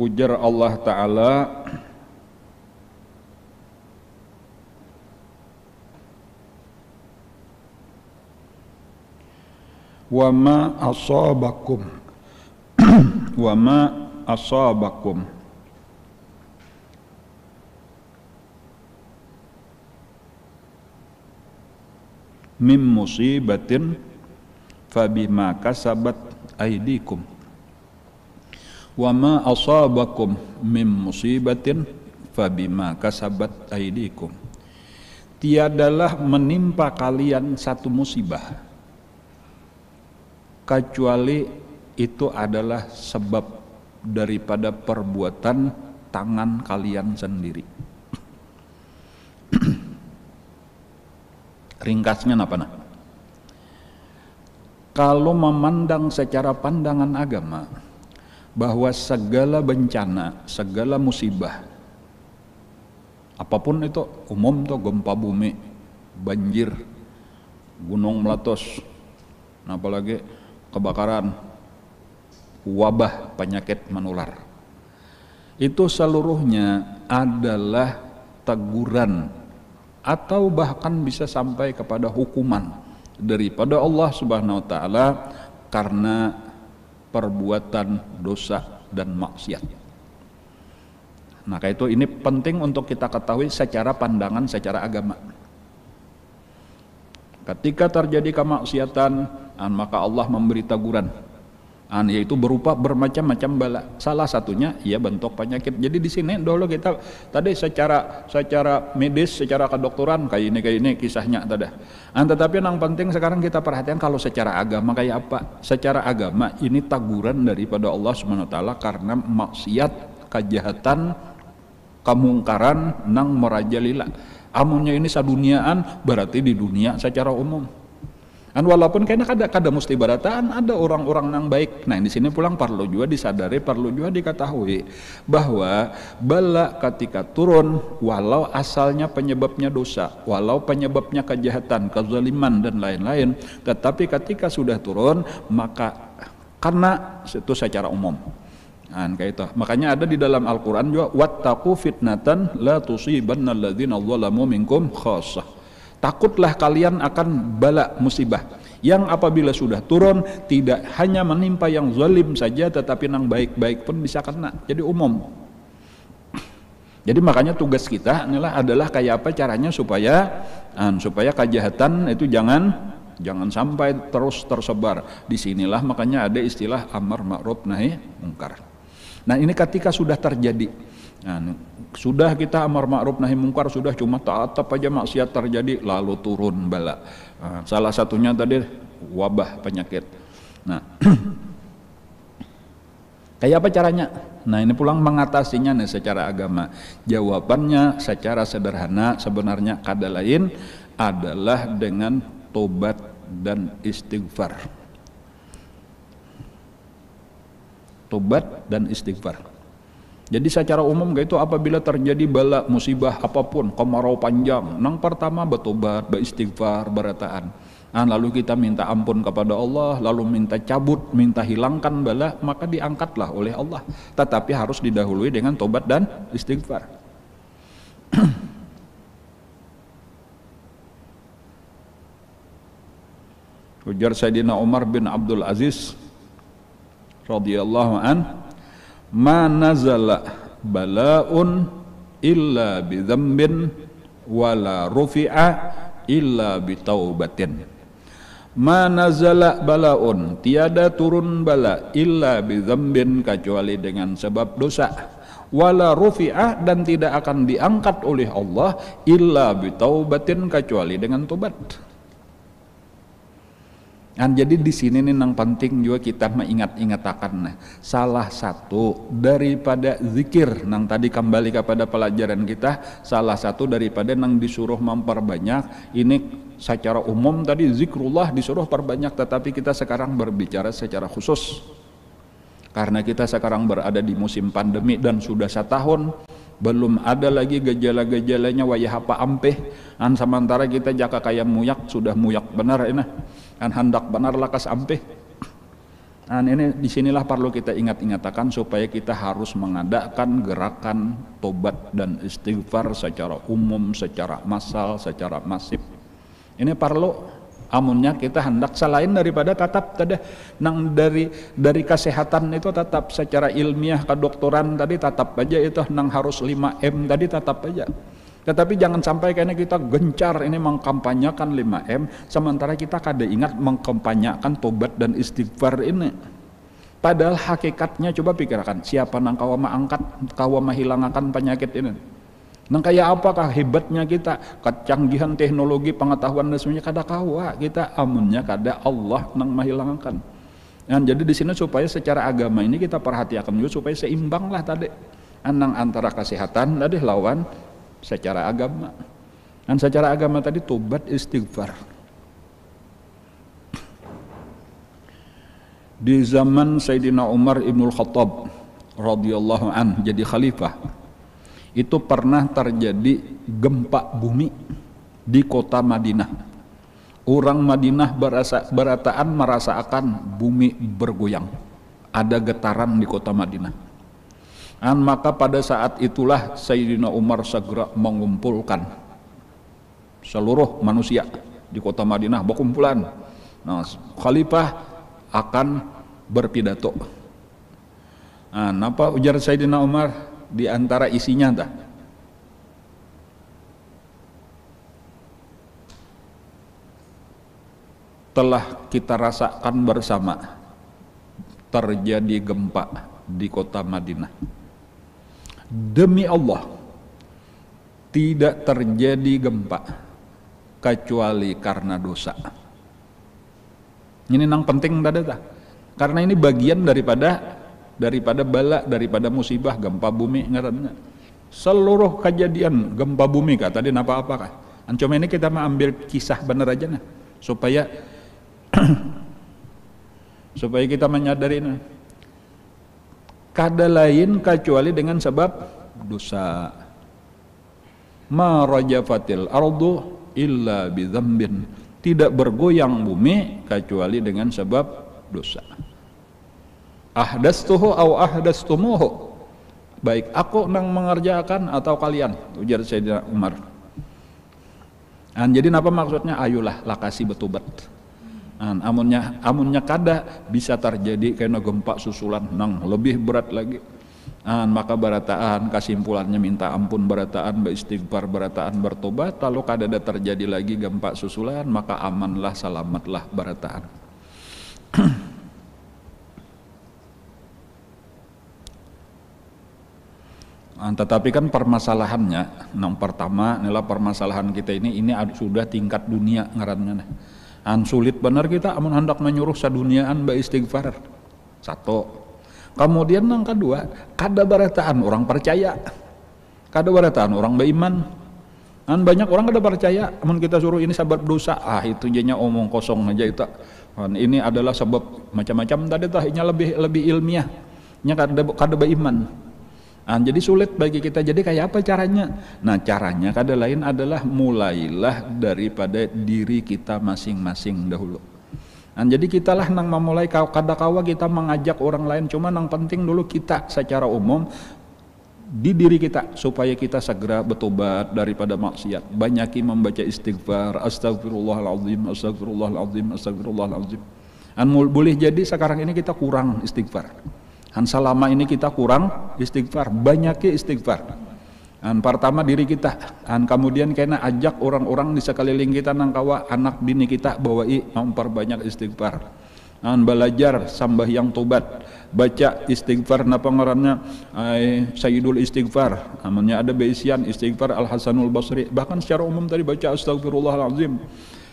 ujar Allah Ta'ala, wa ma asabakum wa ma asabakum mim musibatin fabima kasabat aydikum wa ma asabakum mim musibatin fabima kasabat aydikum. Tiadalah menimpa kalian satu musibah kecuali itu adalah sebab daripada perbuatan tangan kalian sendiri. Ringkasnya apa nah? Kalau memandang secara pandangan agama bahwa segala bencana, segala musibah, apapun itu umum tuh, gempa bumi, banjir, gunung meletus, apalagi kebakaran, wabah, penyakit menular, itu seluruhnya adalah teguran atau bahkan bisa sampai kepada hukuman daripada Allah Subhanahu wa Ta'ala karena perbuatan dosa dan maksiat. Maka itu ini penting untuk kita ketahui secara pandangan, secara agama. Ketika terjadi kemaksiatan, maka Allah memberi teguran Yaitu berupa bermacam-macam bala. Salah satunya ya bentuk penyakit. Jadi di sini dulu kita tadi secara medis, secara kedokteran kayak ini kisahnya tadi. Tetapi yang penting sekarang kita perhatikan kalau secara agama kayak apa? Secara agama ini teguran daripada Allah Subhanahu wa taala karena maksiat, kejahatan, kemungkaran nang merajalela. Amunnya ini saduniaan berarti di dunia secara umum. Walaupun kayaknya kada mesti barataan ada orang-orang yang baik. Nah di sini pulang perlu juga disadari, perlu juga diketahui bahwa bala ketika turun, walau asalnya penyebabnya dosa, walau penyebabnya kejahatan, kezaliman dan lain-lain, tetapi ketika sudah turun maka karena itu secara umum. Kayak itu. Makanya ada di dalam Al-Quran juga wattaqu fitnatan la tusibanna alladzina zalamu minkum khassah. Takutlah kalian akan bala musibah yang apabila sudah turun tidak hanya menimpa yang zalim saja tetapi yang baik-baik pun bisa kena. Jadi umum. Jadi makanya tugas kita adalah kayak apa caranya supaya kejahatan itu jangan sampai terus tersebar. Disinilah makanya ada istilah amar ma'ruf nahi mungkar. Nah ini ketika sudah terjadi, sudah kita amar ma'ruf nahi mungkar, sudah cuma tetap aja maksiat terjadi, lalu turun bala. Salah satunya tadi wabah penyakit. Nah, kayak apa caranya? Nah ini pulang mengatasinya nih secara agama. Jawabannya secara sederhana sebenarnya kada lain adalah dengan tobat dan istighfar. Tobat dan istighfar. Jadi secara umum itu apabila terjadi bala musibah apapun, kemarau panjang, nang pertama bertobat, beristighfar, berataan. Lalu kita minta ampun kepada Allah, lalu minta cabut, minta hilangkan bala, maka diangkatlah oleh Allah. Tetapi harus didahului dengan tobat dan istighfar. Ujar Sayyidina Umar bin Abdul Aziz radhiyallahu an, ma nazala bala'un illa bi dzambin wala rufi'a illa bi taubatin. Ma nazala bala'un, tiada turun bala illa bi dzambin, kecuali dengan sebab dosa, wala rufi'a, dan tidak akan diangkat oleh Allah illa bi taubatin, kecuali dengan tobat. Jadi di sini nih nang penting juga kita mengingat-ingatakan salah satu daripada zikir nang tadi kembali kepada pelajaran kita, salah satu daripada nang disuruh memperbanyak ini secara umum tadi zikrullah disuruh perbanyak, tetapi kita sekarang berbicara secara khusus karena kita sekarang berada di musim pandemi dan sudah 1 tahun belum ada lagi gejala-gejalanya wayah apa ampeh, sementara kita jaka kayak muyak sudah muyak benar ini, hendak benar lakas ampeh. Ini disinilah perlu kita ingat-ingatakan supaya kita harus mengadakan gerakan tobat dan istighfar secara umum, secara massal, secara masif. Ini perlu. Amunnya kita hendak selain daripada tetap tadi nang dari kesehatan itu tetap secara ilmiah kedokteran tadi tetap aja itu nang harus 5M tadi tetap aja. Tetapi jangan sampai karena kita gencar ini mengkampanyakan 5M sementara kita kada ingat mengkampanyakan tobat dan istighfar ini. Padahal hakikatnya coba pikirkan, siapa nang kawama angkat, kawama hilangakan penyakit ini. Nang kayak apakah hebatnya kita, kecanggihan teknologi pengetahuan dan semuanya kada kawa kita, amunnya kada Allah nang mahilangkan. Jadi di sini supaya secara agama ini kita perhatikan juga supaya seimbang lah tadi nang antara kesehatan tadi lawan secara agama. Dan secara agama tadi tobat istighfar. Di zaman Sayyidina Umar ibnul Khattab radhiyallahu an jadi khalifah, itu pernah terjadi gempa bumi di kota Madinah. Orang Madinah berataan merasakan bumi bergoyang, ada getaran di kota Madinah. Maka pada saat itulah Sayyidina Umar segera mengumpulkan seluruh manusia di kota Madinah berkumpulan. Nah, khalifah akan berpidato. Apa ujar Sayyidina Umar? Di antara isinya telah kita rasakan bersama terjadi gempa di kota Madinah. Demi Allah, tidak terjadi gempa kecuali karena dosa. Ini nang penting tadi tak? Karena ini bagian daripada bala, daripada musibah gempa bumi ngaranna. Seluruh kejadian gempa bumi kah tadi apa-apa kah? Cuma ini kita mau ambil kisah bener aja nah, supaya supaya kita menyadari nah. Kada lain kecuali dengan sebab dosa. Ma rajafatil ardu illa bidzambin. Tidak bergoyang bumi kecuali dengan sebab dosa. Ahdastuhu au ahdastumuhu. Baik aku nang mengerjakan atau kalian, ujar Sayyidina Umar. Jadi apa maksudnya? Ayolah lakasi betubat. Amunnya kada bisa terjadi karena gempa susulan nang lebih berat lagi. Maka barataan kesimpulannya minta ampun barataan, beristighfar barataan, bertobat. Lalu kada ada terjadi lagi gempa susulan, maka amanlah, selamatlah barataan. Tetapi kan permasalahannya, yang pertama adalah permasalahan kita ini sudah tingkat dunia ngarannya. Sulit benar kita amun hendak menyuruh saduniaan beristighfar. Satu. Kemudian yang kedua, kada barataan orang percaya, kada barataan orang beriman. Banyak orang kada percaya, amun kita suruh ini sebab dosa, itu jadinya omong kosong aja itu. Ini adalah sebab macam-macam tadi tahnya lebih ilmiah, nya kada beriman. Jadi sulit bagi kita. Jadi kayak apa caranya? Nah caranya kada lain adalah mulailah daripada diri kita masing-masing dahulu. Jadi kita lah nang memulai kada kawa kita mengajak orang lain, cuma nang penting dulu kita secara umum di diri kita supaya kita segera bertobat daripada maksiat. Banyaki membaca istighfar, astagfirullahaladzim, astagfirullahaladzim, astagfirullahaladzim. Boleh jadi sekarang ini kita kurang istighfar. Selama ini kita kurang istighfar, banyaki istighfar. Pertama diri kita, kemudian kena ajak orang-orang di sekeliling kita nang kawa anak bini kita bawai memperbanyak istighfar. Belajar sambahyang tobat, baca istighfar napa ngarannya Sayyidul Istighfar, namanya ada beisian istighfar Al Hasanul Basri. Bahkan secara umum tadi baca astagfirullahalazim.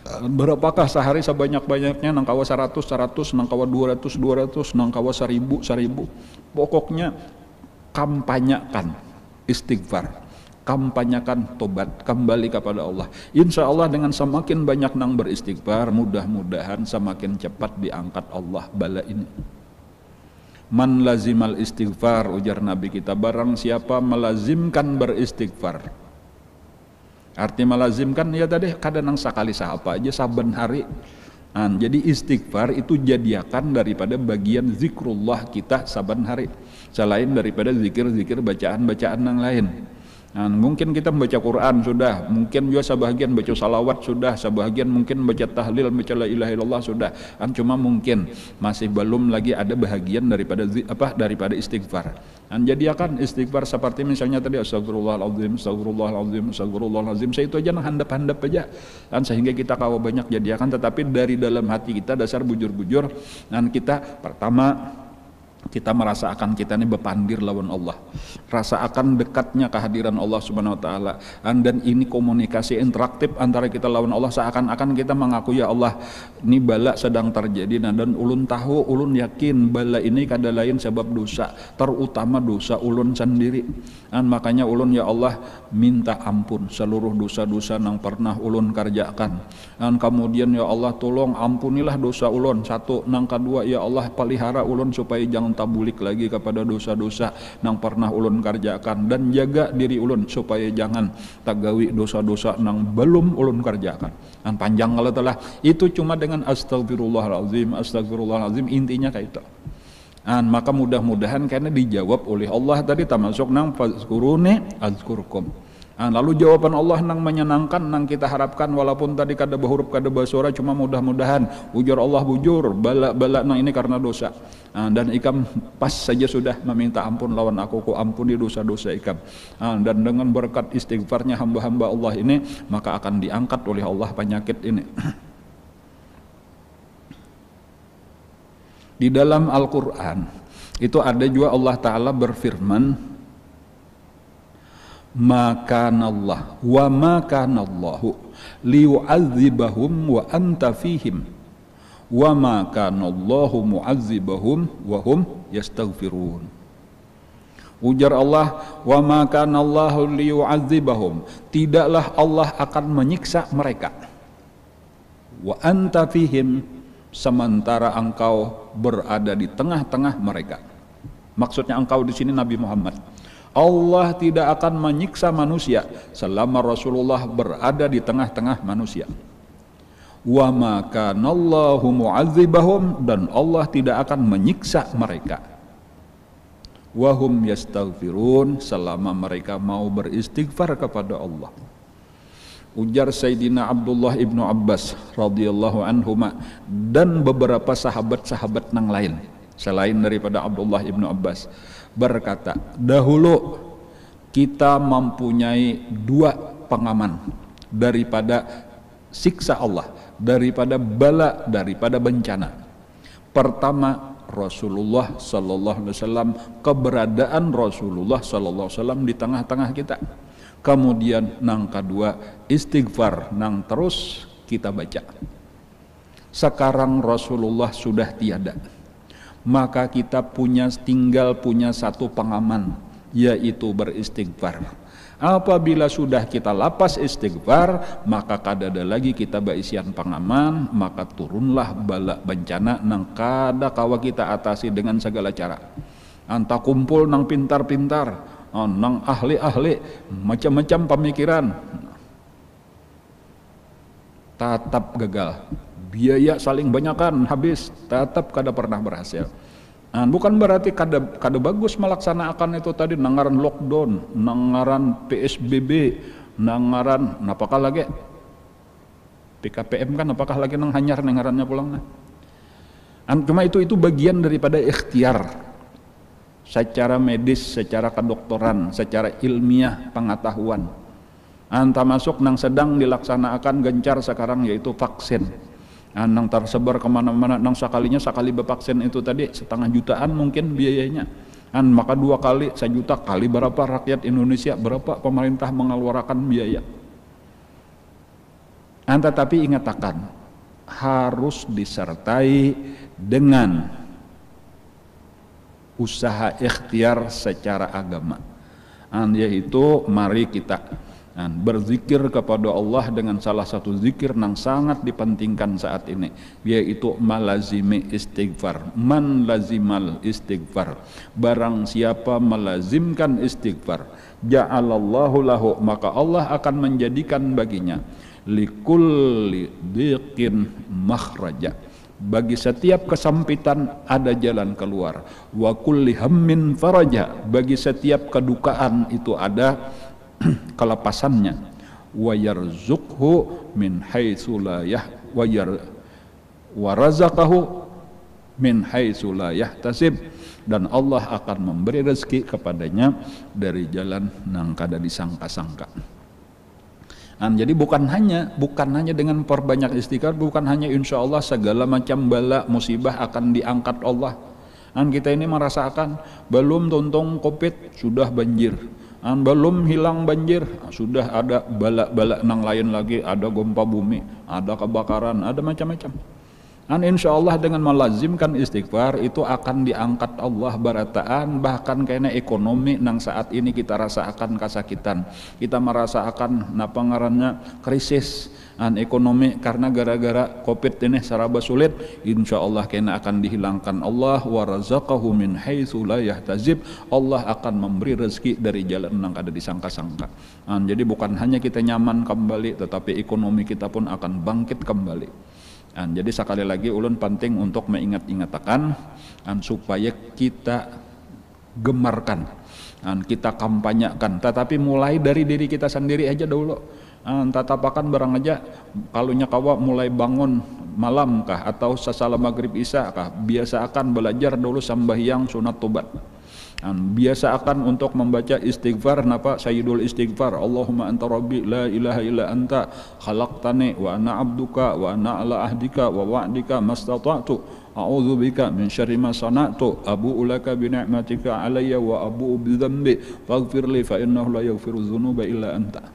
Berapakah sehari sebanyak-banyaknya, nang kawa 100, nang kawa 200, nang kawa 1000. Pokoknya kampanyakan istighfar, kampanyakan tobat, kembali kepada Allah. Insya Allah dengan semakin banyak nang beristighfar, mudah-mudahan semakin cepat diangkat Allah bala ini. Man lazimal istighfar, ujar Nabi kita, barang siapa melazimkan beristighfar. Arti melazimkan ya tadi kadang sekali apa aja saben hari. Jadi istighfar itu jadiakan daripada bagian zikrullah kita saben hari, selain daripada zikir-zikir bacaan-bacaan yang lain. Mungkin kita membaca Quran sudah, mungkin juga sebahagian baca salawat sudah, sebahagian mungkin baca tahlil, baca la ilaha illallah sudah. Cuma mungkin masih belum lagi ada bahagian daripada istighfar. Jadikan istighfar seperti misalnya tadi astagfirullahaladzim, astagfirullahaladzim, astagfirullahaladzim. Saya itu aja handap-handap aja. Sehingga kita kawa banyak jadikan, tetapi dari dalam hati kita dasar bujur-bujur. Dan kita pertama kita merasa akan kita ini bepandir lawan Allah, rasa akan dekatnya kehadiran Allah Subhanahu wa taala. Dan ini komunikasi interaktif antara kita lawan Allah, seakan-akan kita mengaku ya Allah ini bala sedang terjadi. Dan ulun tahu, ulun yakin bala ini kada lain sebab dosa, terutama dosa ulun sendiri. Makanya ulun ya Allah minta ampun seluruh dosa-dosa yang pernah ulun kerjakan. Kemudian ya Allah tolong ampunilah dosa ulun. Satu, nang kedua ya Allah pelihara ulun supaya jangan tabulik lagi kepada dosa-dosa yang pernah ulun kerjakan, dan jaga diri ulun supaya jangan tagawi dosa-dosa yang belum ulun kerjakan. Dan panjang kalau telah itu cuma dengan astagfirullahalazim, astagfirullahalazim, intinya kayak itu. Maka mudah-mudahan karena dijawab oleh Allah tadi, termasuk nang fazkuruni azkurkum. Lalu jawaban Allah nang menyenangkan, nang kita harapkan, walaupun tadi kada berhuruf kada bersuara, cuma mudah-mudahan ujar Allah bujur bala nang ini karena dosa. Dan ikam pas saja sudah meminta ampun lawan aku, ku ampuni dosa-dosa ikam. Dan dengan berkat istighfarnya hamba-hamba Allah ini, maka akan diangkat oleh Allah penyakit ini. Di dalam Al-Quran itu ada juga Allah Ta'ala berfirman, makanallah wa makanallahu liyu'adzibahum wa anta fihim wa makanallahu mu'adzibahum wa hum yastaghfirun. Ujar Allah, wa makanallahu liyu'adzibahum, tidaklah Allah akan menyiksa mereka, wa anta fihim, sementara engkau berada di tengah-tengah mereka. Maksudnya engkau di sini Nabi Muhammad. Allah tidak akan menyiksa manusia selama Rasulullah berada di tengah-tengah manusia. Wa ma kanallahu mu'adzibahum, dan Allah tidak akan menyiksa mereka. Wa hum yastaghfirun, selama mereka mau beristighfar kepada Allah. Ujar Sayyidina Abdullah ibnu Abbas radhiyallahu anhuma dan beberapa sahabat-sahabat yang lain selain daripada Abdullah ibnu Abbas, berkata, dahulu kita mempunyai dua pengaman daripada siksa Allah, daripada bala, daripada bencana. Pertama, Rasulullah sallallahu alaihi wasallam, keberadaan Rasulullah sallallahu alaihi wasallam di tengah-tengah kita. Kemudian nang kedua, istighfar nang terus kita baca. Sekarang Rasulullah sudah tiada, maka kita tinggal punya satu pengaman, yaitu beristighfar. Apabila sudah kita lapas istighfar, maka kadada lagi kita baisian pengaman, maka turunlah bala bencana nang kada kawa kita atasi dengan segala cara. Anta kumpul nang pintar-pintar, nang ahli-ahli, macam-macam pemikiran, tetap gagal. Biaya saling banyakan habis, tetap kada pernah berhasil. Bukan berarti kada bagus melaksanakan itu tadi, nangaran lockdown, nangaran PSBB, nangaran apakah lagi PKPM kan, apakah lagi nang hanyar nangarannya pulang. Cuma itu bagian daripada ikhtiar secara medis, secara kedokteran, secara ilmiah pengetahuan. Anta masuk nang sedang dilaksanakan gencar sekarang, yaitu vaksin. Nang tersebar kemana-mana, nang sekali bevaksin itu tadi 1,5 jutaan mungkin biayanya. Maka 2 kali 1 juta, kali berapa rakyat Indonesia, berapa pemerintah mengeluarkan biaya. Tetapi ingat akan, harus disertai dengan usaha ikhtiar secara agama, yaitu mari kita berzikir kepada Allah dengan salah satu zikir yang sangat dipentingkan saat ini, yaitu malazimi istighfar. Man lazimal istighfar, barang siapa melazimkan istighfar, ja'alallahu lahu, maka Allah akan menjadikan baginya likulli dhiqin makhraja, bagi setiap kesempitan ada jalan keluar, wa kulli hammin faraja, bagi setiap kedukaan itu ada kelepasannya, wa yarzuqhu min haitsu la wa razaqahu min haitsu la yahtasib, dan Allah akan memberi rezeki kepadanya dari jalan nang kada disangka-sangka. Jadi bukan hanya dengan perbanyak istighfar, bukan hanya insya Allah segala macam bala musibah akan diangkat Allah. Kita ini merasakan belum tuntung COVID sudah banjir, belum hilang banjir sudah ada bala-bala nang lain lagi, ada gempa bumi, ada kebakaran, ada macam-macam. Insya Allah dengan melazimkan istighfar itu akan diangkat Allah barataan, bahkan kena ekonomi nang saat ini kita rasakan kesakitan, kita merasakan napa ngarannya krisis ekonomi karena gara-gara COVID ini serba sulit. Insya Allah kena akan dihilangkan Allah, wa razaqahu min haitsu la yahtazib, Allah akan memberi rezeki dari jalan nang kada disangka-sangka. Jadi bukan hanya kita nyaman kembali, tetapi ekonomi kita pun akan bangkit kembali. Jadi sekali lagi ulun penting untuk mengingat-ingatakan supaya kita gemarkan, kita kampanyakan, tetapi mulai dari diri kita sendiri aja dulu. Tatapakan barang aja, kalau nyakawa mulai bangun malam kah atau sesala maghrib isya kah, biasa akan belajar dulu sambahyang sunat tobat. Biasa akan untuk membaca istighfar, napa sayyidul istighfar, Allahumma anta rabbi la ilaha illa anta khalaqtani wa ana abduka wa ana ala ahdika wa wa'dika mastata'tu, a'udzubika min syarri ma sana'tu abu'u laka bi ni'matika 'alayya wa abu'u bi dzambi faghfirli fa innahu la yaghfiru dzunuba illa anta.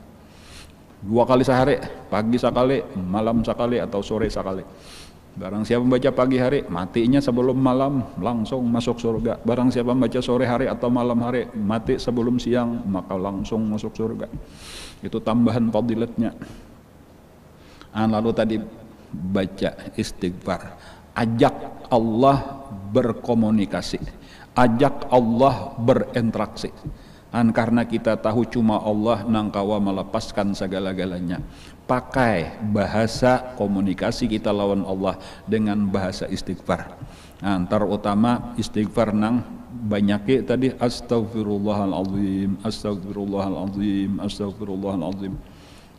2 kali sehari, pagi sekali, malam sekali, atau sore sekali. Barang siapa membaca pagi hari, matinya sebelum malam, langsung masuk surga. Barang siapa membaca sore hari atau malam hari, mati sebelum siang, maka langsung masuk surga. Itu tambahan fadilatnya. Lalu tadi baca istighfar, ajak Allah berkomunikasi, ajak Allah berinteraksi. Karena kita tahu cuma Allah nangkawa melepaskan segala-galanya. Pakai bahasa komunikasi kita lawan Allah dengan bahasa istighfar. Terutama istighfar nang banyaki tadi astagfirullahalazim, astagfirullahalazim, astagfirullahalazim.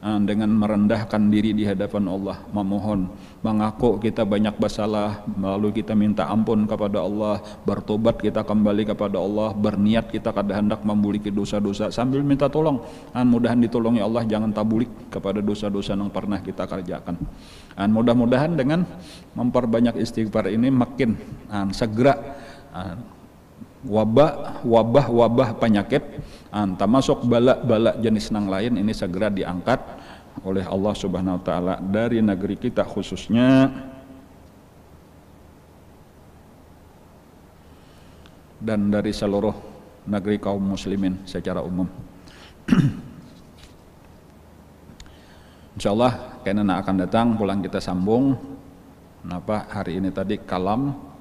Dengan merendahkan diri di hadapan Allah, memohon, mengaku kita banyak bersalah, lalu kita minta ampun kepada Allah, bertobat kita kembali kepada Allah, berniat kita kada hendak membuliki dosa-dosa sambil minta tolong. Mudahan ditolongi Allah, jangan tabulik kepada dosa-dosa yang pernah kita kerjakan. Mudah-mudahan dengan memperbanyak istighfar ini makin segera wabah penyakit, termasuk bala-bala jenis nang lain ini segera diangkat oleh Allah Subhanahu wa taala dari negeri kita khususnya, dan dari seluruh negeri kaum muslimin secara umum. Insyaallah kayaknya akan datang pulang kita sambung. Kenapa hari ini tadi kalam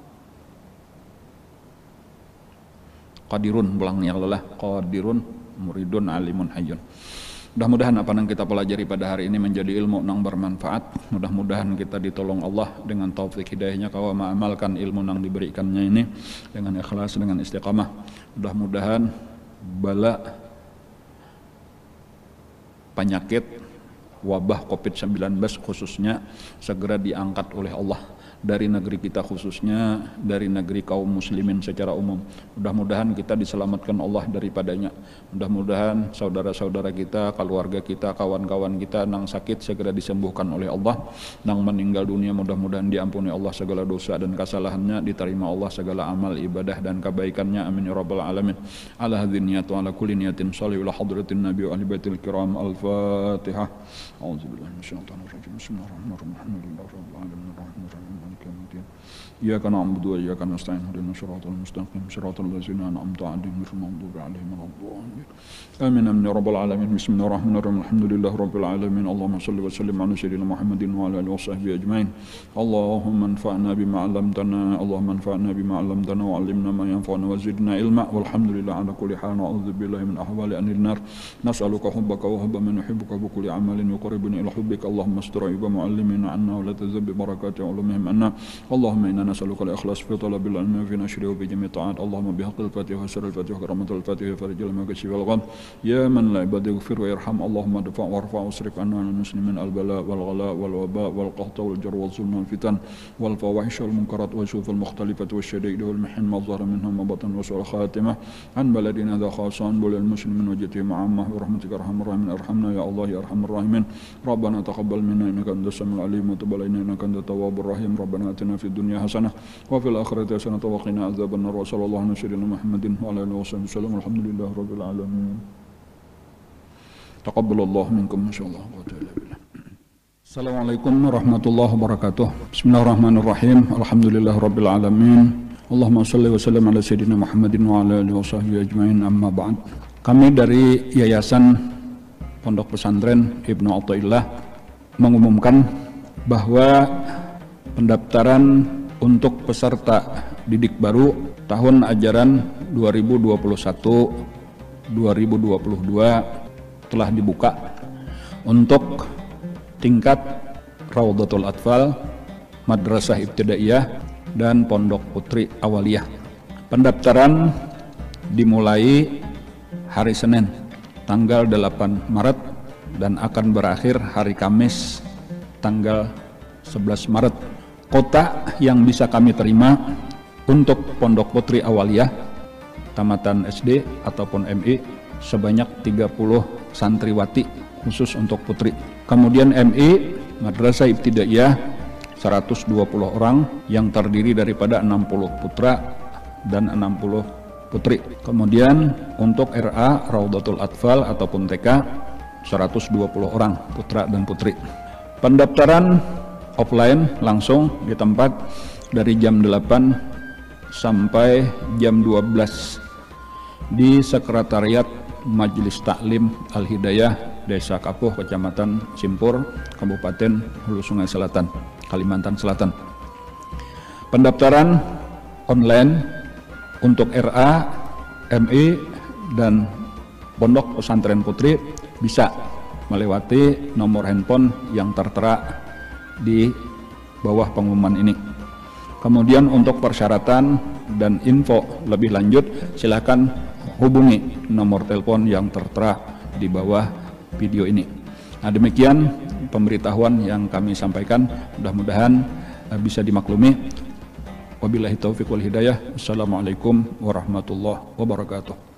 qadirun pulangnya Allah, qadirun muridun alimun hayyun. Mudah-mudahan apa yang kita pelajari pada hari ini menjadi ilmu yang bermanfaat. Mudah-mudahan kita ditolong Allah dengan taufik hidayahnya kawa mengamalkan ilmu yang diberikannya ini dengan ikhlas, dengan istiqamah. Mudah-mudahan bala penyakit wabah COVID-19 khususnya segera diangkat oleh Allah dari negeri kita khususnya, dari negeri kaum muslimin secara umum. Mudah-mudahan kita diselamatkan Allah daripadanya. Mudah-mudahan saudara-saudara kita, keluarga kita, kawan-kawan kita nang sakit segera disembuhkan oleh Allah, nang meninggal dunia mudah-mudahan diampuni Allah segala dosa dan kesalahannya, diterima Allah segala amal ibadah dan kebaikannya, amin ya rabbal alamin. Ala hadzin niyat wa ala kulli niyatin shalli ila hadratin nabi wa ahli baitil kiram. Al-Fatihah. A'udzubillahi minasyaitonir rajim. Bismillahirrahmanirrahim. Alhamdulillahirabbil alamin arrahmanirrahim. إياك نعبد وإياك نستعين اهدنا الصراط المستقيم صراط الذين أنعمت عليهم غير المغضوب عليهم ولا الضالين آمين آمين يا رب العالمين. بسم الله الرحمن الرحيم. الحمد لله رب العالمين. اللهم صل وسلم على سيدنا محمد وعلى آله وصحبه أجمعين. اللهم انفعنا بما علمتنا اللهم انفعنا بما علمتنا وعلمنا ما ينفعنا وزدنا علما والحمد لله على كل حال. نعوذ بالله من أحوال أهل النار. نسألك حبك وحب من يحبك بكل عمل يقربني إلى حبك. اللهم استر عيوب معلمين عنا ولا تذب بركات علومهم عنا. اللهم إنا نسألك الإخلاص في طلب العلم في نشره وبجميع الطاعات. اللهم بحق الفاتحة وسر الفاتحة وكرامة الفاتحة فرج المكشف والغم يا من لا عباد يغفر ويرحم. اللهم ادفع وارفع واصرف عنا عن المسلمين البلاء والغلاء والوباء والقحط والجر والظلم والفتن والفواحش والمنكرات والشوف المختلفة والشدائد والمحن ما ظهر منها ما بطن وسوء الخاتمة عن بلدنا ذا خاصة عن بلد المسلمين وجتهم عامة برحمتك أرحم الراحمين. ارحمنا يا الله يا أرحم الراحمين. ربنا تقبل منا إنك أنت السميع العليم وتب علينا إنك أنت التواب الرحيم. ربنا آتنا في الدنيا حسنة وفي الآخرة حسنة وقنا عذاب النار. وصلى الله على سيدنا محمد وعلى آله وصحبه وسلم. الحمد لله رب العالمين. تقبل الله منكم إن شاء الله. Assalamualaikum warahmatullahi wabarakatuh. Bismillahirrahmanirrahim. Alhamdulillah rabbil alamin. Allahumma salli wa sallim ala sayyidina Muhammadin wa ala alihi wa sahbihi ajmain, amma ba'd. Kami dari Yayasan Pondok Pesantren Ibnu Athaillah mengumumkan bahwa pendaftaran untuk peserta didik baru tahun ajaran 2021-2022 telah dibuka untuk tingkat Raudhatul Atfal, Madrasah Ibtidaiyah, dan Pondok Putri Awaliyah. Pendaftaran dimulai hari Senin tanggal 8 Maret dan akan berakhir hari Kamis tanggal 11 Maret. Kota yang bisa kami terima untuk Pondok Putri Awaliyah, tamatan SD ataupun MI sebanyak 30 santriwati khusus untuk putri. Kemudian MI, Madrasah Ibtidaiyah 120 orang yang terdiri daripada 60 putra dan 60 putri. Kemudian untuk RA Raudatul Atfal ataupun TK 120 orang putra dan putri. Pendaftaran offline langsung di tempat dari jam 8 sampai jam 12 di Sekretariat Majelis Taklim Al-Hidayah Desa Kapuh, Kecamatan Simpur, Kabupaten Hulu Sungai Selatan, Kalimantan Selatan. Pendaftaran online untuk RA, MI, dan Pondok Pesantren Putri bisa melewati nomor handphone yang tertera di bawah pengumuman ini. Kemudian untuk persyaratan dan info lebih lanjut silakan hubungi nomor telepon yang tertera di bawah video ini. Nah, demikian pemberitahuan yang kami sampaikan, mudah-mudahan bisa dimaklumi. Wabillahi taufiq wal hidayah. Assalamualaikum warahmatullahi wabarakatuh.